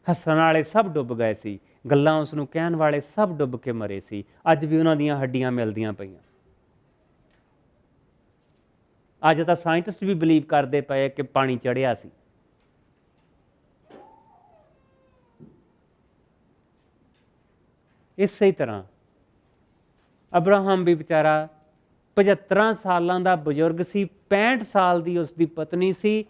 ਹੱਸਣ ਵਾਲੇ ਸਭ ਡੁੱਬ ਗਏ ਸੀ, ਗੱਲਾਂ ਉਸ ਨੂੰ ਕਹਿਣ ਵਾਲੇ ਸਭ ਡੁੱਬ ਕੇ ਮਰੇ ਸੀ। ਅੱਜ ਵੀ ਉਹਨਾਂ ਦੀਆਂ ਹੱਡੀਆਂ ਮਿਲਦੀਆਂ ਪਈਆਂ। ਅੱਜ ਤਾਂ ਸਾਇੰਟਿਸਟ ਵੀ ਬਿਲੀਵ ਕਰਦੇ ਪਏ ਕਿ ਪਾਣੀ ਚੜ੍ਹਿਆ ਸੀ। ਇਸੇ ਤਰ੍ਹਾਂ ਅਬਰਾਹਮ ਵੀ ਵਿਚਾਰਾ 75 ਸਾਲਾਂ ਦਾ ਬਜ਼ੁਰਗ ਸੀ, 65 ਸਾਲ ਦੀ ਉਸ ਦੀ ਪਤਨੀ ਸੀ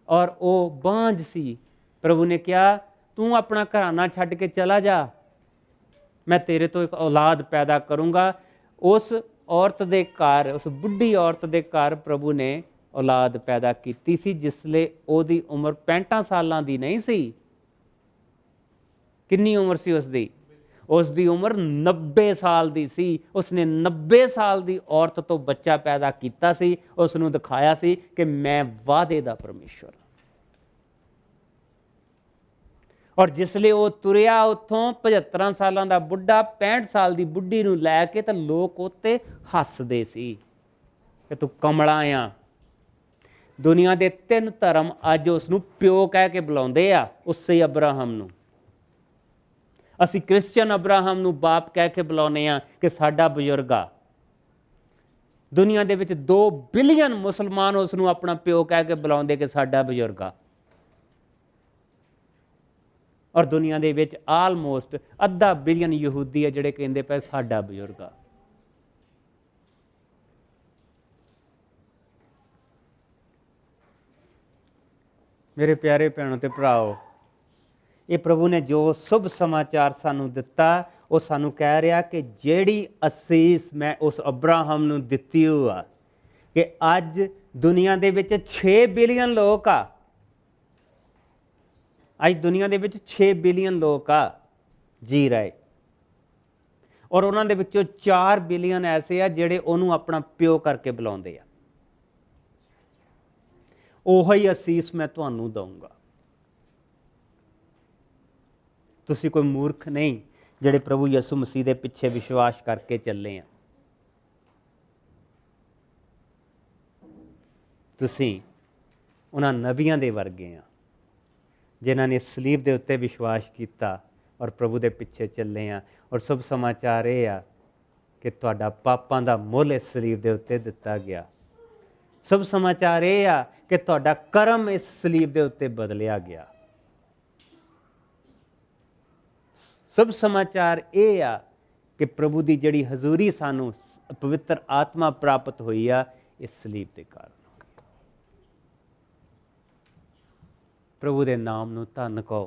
ਔਰ ਉਹ ਬਾਂਝ ਸੀ। ਪ੍ਰਭੂ ਨੇ ਕਿਹਾ, ਤੂੰ ਆਪਣਾ ਘਰਾਨਾ ਛੱਡ ਕੇ ਚਲਾ ਜਾ, ਮੈਂ ਤੇਰੇ ਤੋਂ ਇੱਕ ਔਲਾਦ ਪੈਦਾ ਕਰੂੰਗਾ। ਉਸ ਔਰਤ ਦੇ ਘਰ, ਉਸ ਬੁੱਢੀ ਔਰਤ ਦੇ ਘਰ ਪ੍ਰਭੂ ਨੇ ਔਲਾਦ ਪੈਦਾ ਕੀਤੀ ਸੀ, ਜਿਸਲੇ ਉਹਦੀ ਉਮਰ 65 ਸਾਲਾਂ ਦੀ ਨਹੀਂ ਸੀ। ਕਿੰਨੀ ਉਮਰ ਸੀ ਉਸਦੀ? ਉਸਦੀ ਉਮਰ 90 ਸਾਲ ਦੀ ਸੀ। ਉਸਨੇ 90 ਸਾਲ ਦੀ ਔਰਤ ਤੋਂ ਬੱਚਾ ਪੈਦਾ ਕੀਤਾ ਸੀ। ਉਸ ਨੂੰ ਦਿਖਾਇਆ ਸੀ ਕਿ ਮੈਂ ਵਾਅਦੇ ਦਾ ਪਰਮੇਸ਼ਵਰ ਹਾਂ। ਔਰ ਜਿਸਲੇ ਉਹ ਤੁਰਿਆ ਉੱਥੋਂ, 75 ਸਾਲਾਂ ਦਾ ਬੁੱਢਾ 65 ਸਾਲ ਦੀ ਬੁੱਢੀ ਨੂੰ ਲੈ ਕੇ, ਤਾਂ ਲੋਕ ਉੱਤੇ ਹੱਸਦੇ ਸੀ ਕਿ ਤੂੰ ਕਮਲਾ ਆ। ਦੁਨੀਆ ਦੇ 3 ਧਰਮ ਅੱਜ ਉਸ ਨੂੰ ਪਿਓ ਕਹਿ ਕੇ ਬੁਲਾਉਂਦੇ ਆ, ਉਸੇ ਅਬਰਾਹਮ ਨੂੰ। ਅਸੀਂ ਕ੍ਰਿਸਚਨ ਅਬਰਾਹਮ ਨੂੰ ਬਾਪ ਕਹਿ ਕੇ ਬੁਲਾਉਂਦੇ ਹਾਂ ਕਿ ਸਾਡਾ ਬਜ਼ੁਰਗ ਆ। ਦੁਨੀਆ ਦੇ ਵਿੱਚ 2 ਬਿਲੀਅਨ ਮੁਸਲਮਾਨ ਉਸ ਨੂੰ ਆਪਣਾ ਪਿਓ ਕਹਿ ਕੇ ਬੁਲਾਉਂਦੇ ਕਿ ਸਾਡਾ ਬਜ਼ੁਰਗ ਆ। ਔਰ ਦੁਨੀਆ ਦੇ ਵਿੱਚ ਆਲਮੋਸਟ 1/2 ਬਿਲੀਅਨ ਯਹੂਦੀ ਆ ਜਿਹੜੇ ਕਹਿੰਦੇ ਪਏ ਸਾਡਾ ਬਜ਼ੁਰਗ ਆ। ਮੇਰੇ ਪਿਆਰੇ ਭੈਣੋ ਤੇ ਭਰਾਓ, ਇਹ ਪ੍ਰਭੂ ਨੇ ਜੋ ਸ਼ੁਭ ਸਮਾਚਾਰ ਸਾਨੂੰ ਦਿੱਤਾ, ਉਹ ਸਾਨੂੰ ਕਹਿ ਰਿਹਾ ਕਿ ਜਿਹੜੀ ਅਸੀਸ ਮੈਂ ਉਸ ਅਬਰਾਹਮ ਨੂੰ ਦਿੱਤੀ ਹੋਈ ਆ, ਕਿ ਅੱਜ ਦੁਨੀਆ ਦੇ ਵਿੱਚ 6 ਬਿਲੀਅਨ ਲੋਕ ਆ। ਅੱਜ ਦੁਨੀਆ ਦੇ ਵਿੱਚ 6 ਬਿਲੀਅਨ ਲੋਕ ਆ ਜੀ ਰਹੇ, ਔਰ ਉਹਨਾਂ ਦੇ ਵਿੱਚੋਂ 4 ਬਿਲੀਅਨ ਐਸੇ ਆ ਜਿਹੜੇ ਉਹਨੂੰ ਆਪਣਾ ਪਿਓ ਕਰਕੇ ਬੁਲਾਉਂਦੇ ਆ। ਉਹੀ ਅਸੀਸ ਮੈਂ ਤੁਹਾਨੂੰ ਦਊਂਗਾ। ਤੁਸੀਂ ਕੋਈ ਮੂਰਖ ਨਹੀਂ ਜਿਹੜੇ ਪ੍ਰਭੂ ਯਿਸੂ ਮਸੀਹ ਦੇ ਪਿੱਛੇ ਵਿਸ਼ਵਾਸ ਕਰਕੇ ਚੱਲੇ ਆ। ਤੁਸੀਂ ਉਹਨਾਂ ਨਬੀਆਂ ਦੇ ਵਰਗੇ ਆ ਜਿਨ੍ਹਾਂ ਨੇ ਸਲੀਬ ਦੇ ਉੱਤੇ ਵਿਸ਼ਵਾਸ ਕੀਤਾ ਔਰ ਪ੍ਰਭੂ ਦੇ ਪਿੱਛੇ ਚੱਲੇ ਆ। ਔਰ ਸ਼ੁਭ ਸਮਾਚਾਰ ਇਹ ਆ ਕਿ ਤੁਹਾਡਾ ਪਾਪਾਂ ਦਾ ਮੁੱਲ ਇਸ ਸਲੀਬ ਦੇ ਉੱਤੇ ਦਿੱਤਾ ਗਿਆ। ਸ਼ੁਭ ਸਮਾਚਾਰ ਇਹ ਆ ਕਿ ਤੁਹਾਡਾ ਕਰਮ ਇਸ ਸਲੀਬ ਦੇ ਉੱਤੇ ਬਦਲਿਆ ਗਿਆ। ਸ਼ੁਭ ਸਮਾਚਾਰ ਇਹ ਆ ਕਿ ਪ੍ਰਭੂ ਦੀ ਜਿਹੜੀ ਹਜ਼ੂਰੀ ਸਾਨੂੰ ਪਵਿੱਤਰ ਆਤਮਾ ਪ੍ਰਾਪਤ ਹੋਈ ਆ, ਇਸ ਸਲੀਬ ਦੇ ਕਾਰਨ। ਪ੍ਰਭੂ ਦੇ ਨਾਮ ਨੂੰ ਧੰਨ ਕਹੋ,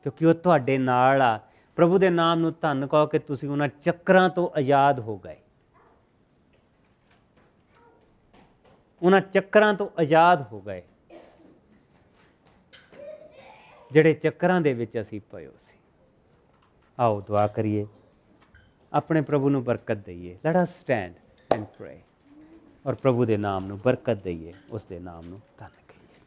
ਕਿਉਂਕਿ ਉਹ ਤੁਹਾਡੇ ਨਾਲ ਆ। ਪ੍ਰਭੂ ਦੇ ਨਾਮ ਨੂੰ ਧੰਨ ਕਹੋ ਕਿ ਤੁਸੀਂ ਉਹਨਾਂ ਚੱਕਰਾਂ ਤੋਂ ਆਜ਼ਾਦ ਹੋ ਗਏ। ਉਹਨਾਂ ਚੱਕਰਾਂ ਤੋਂ ਆਜ਼ਾਦ ਹੋ ਗਏ ਜਿਹੜੇ ਚੱਕਰਾਂ ਦੇ ਵਿੱਚ ਅਸੀਂ ਪਏ ਹੋ ਸੀ। ਆਓ ਦੁਆ ਕਰੀਏ, ਆਪਣੇ ਪ੍ਰਭੂ ਨੂੰ ਬਰਕਤ ਦਈਏ। ਲੈਟ ਅਸ ਸਟੈਂਡ ਐਂਡ ਪ੍ਰੇ, ਔਰ ਪ੍ਰਭੂ ਦੇ ਨਾਮ ਨੂੰ ਬਰਕਤ ਦਈਏ, ਉਸ ਦੇ ਨਾਮ ਨੂੰ ਧੰਨ ਕਹੀਏ।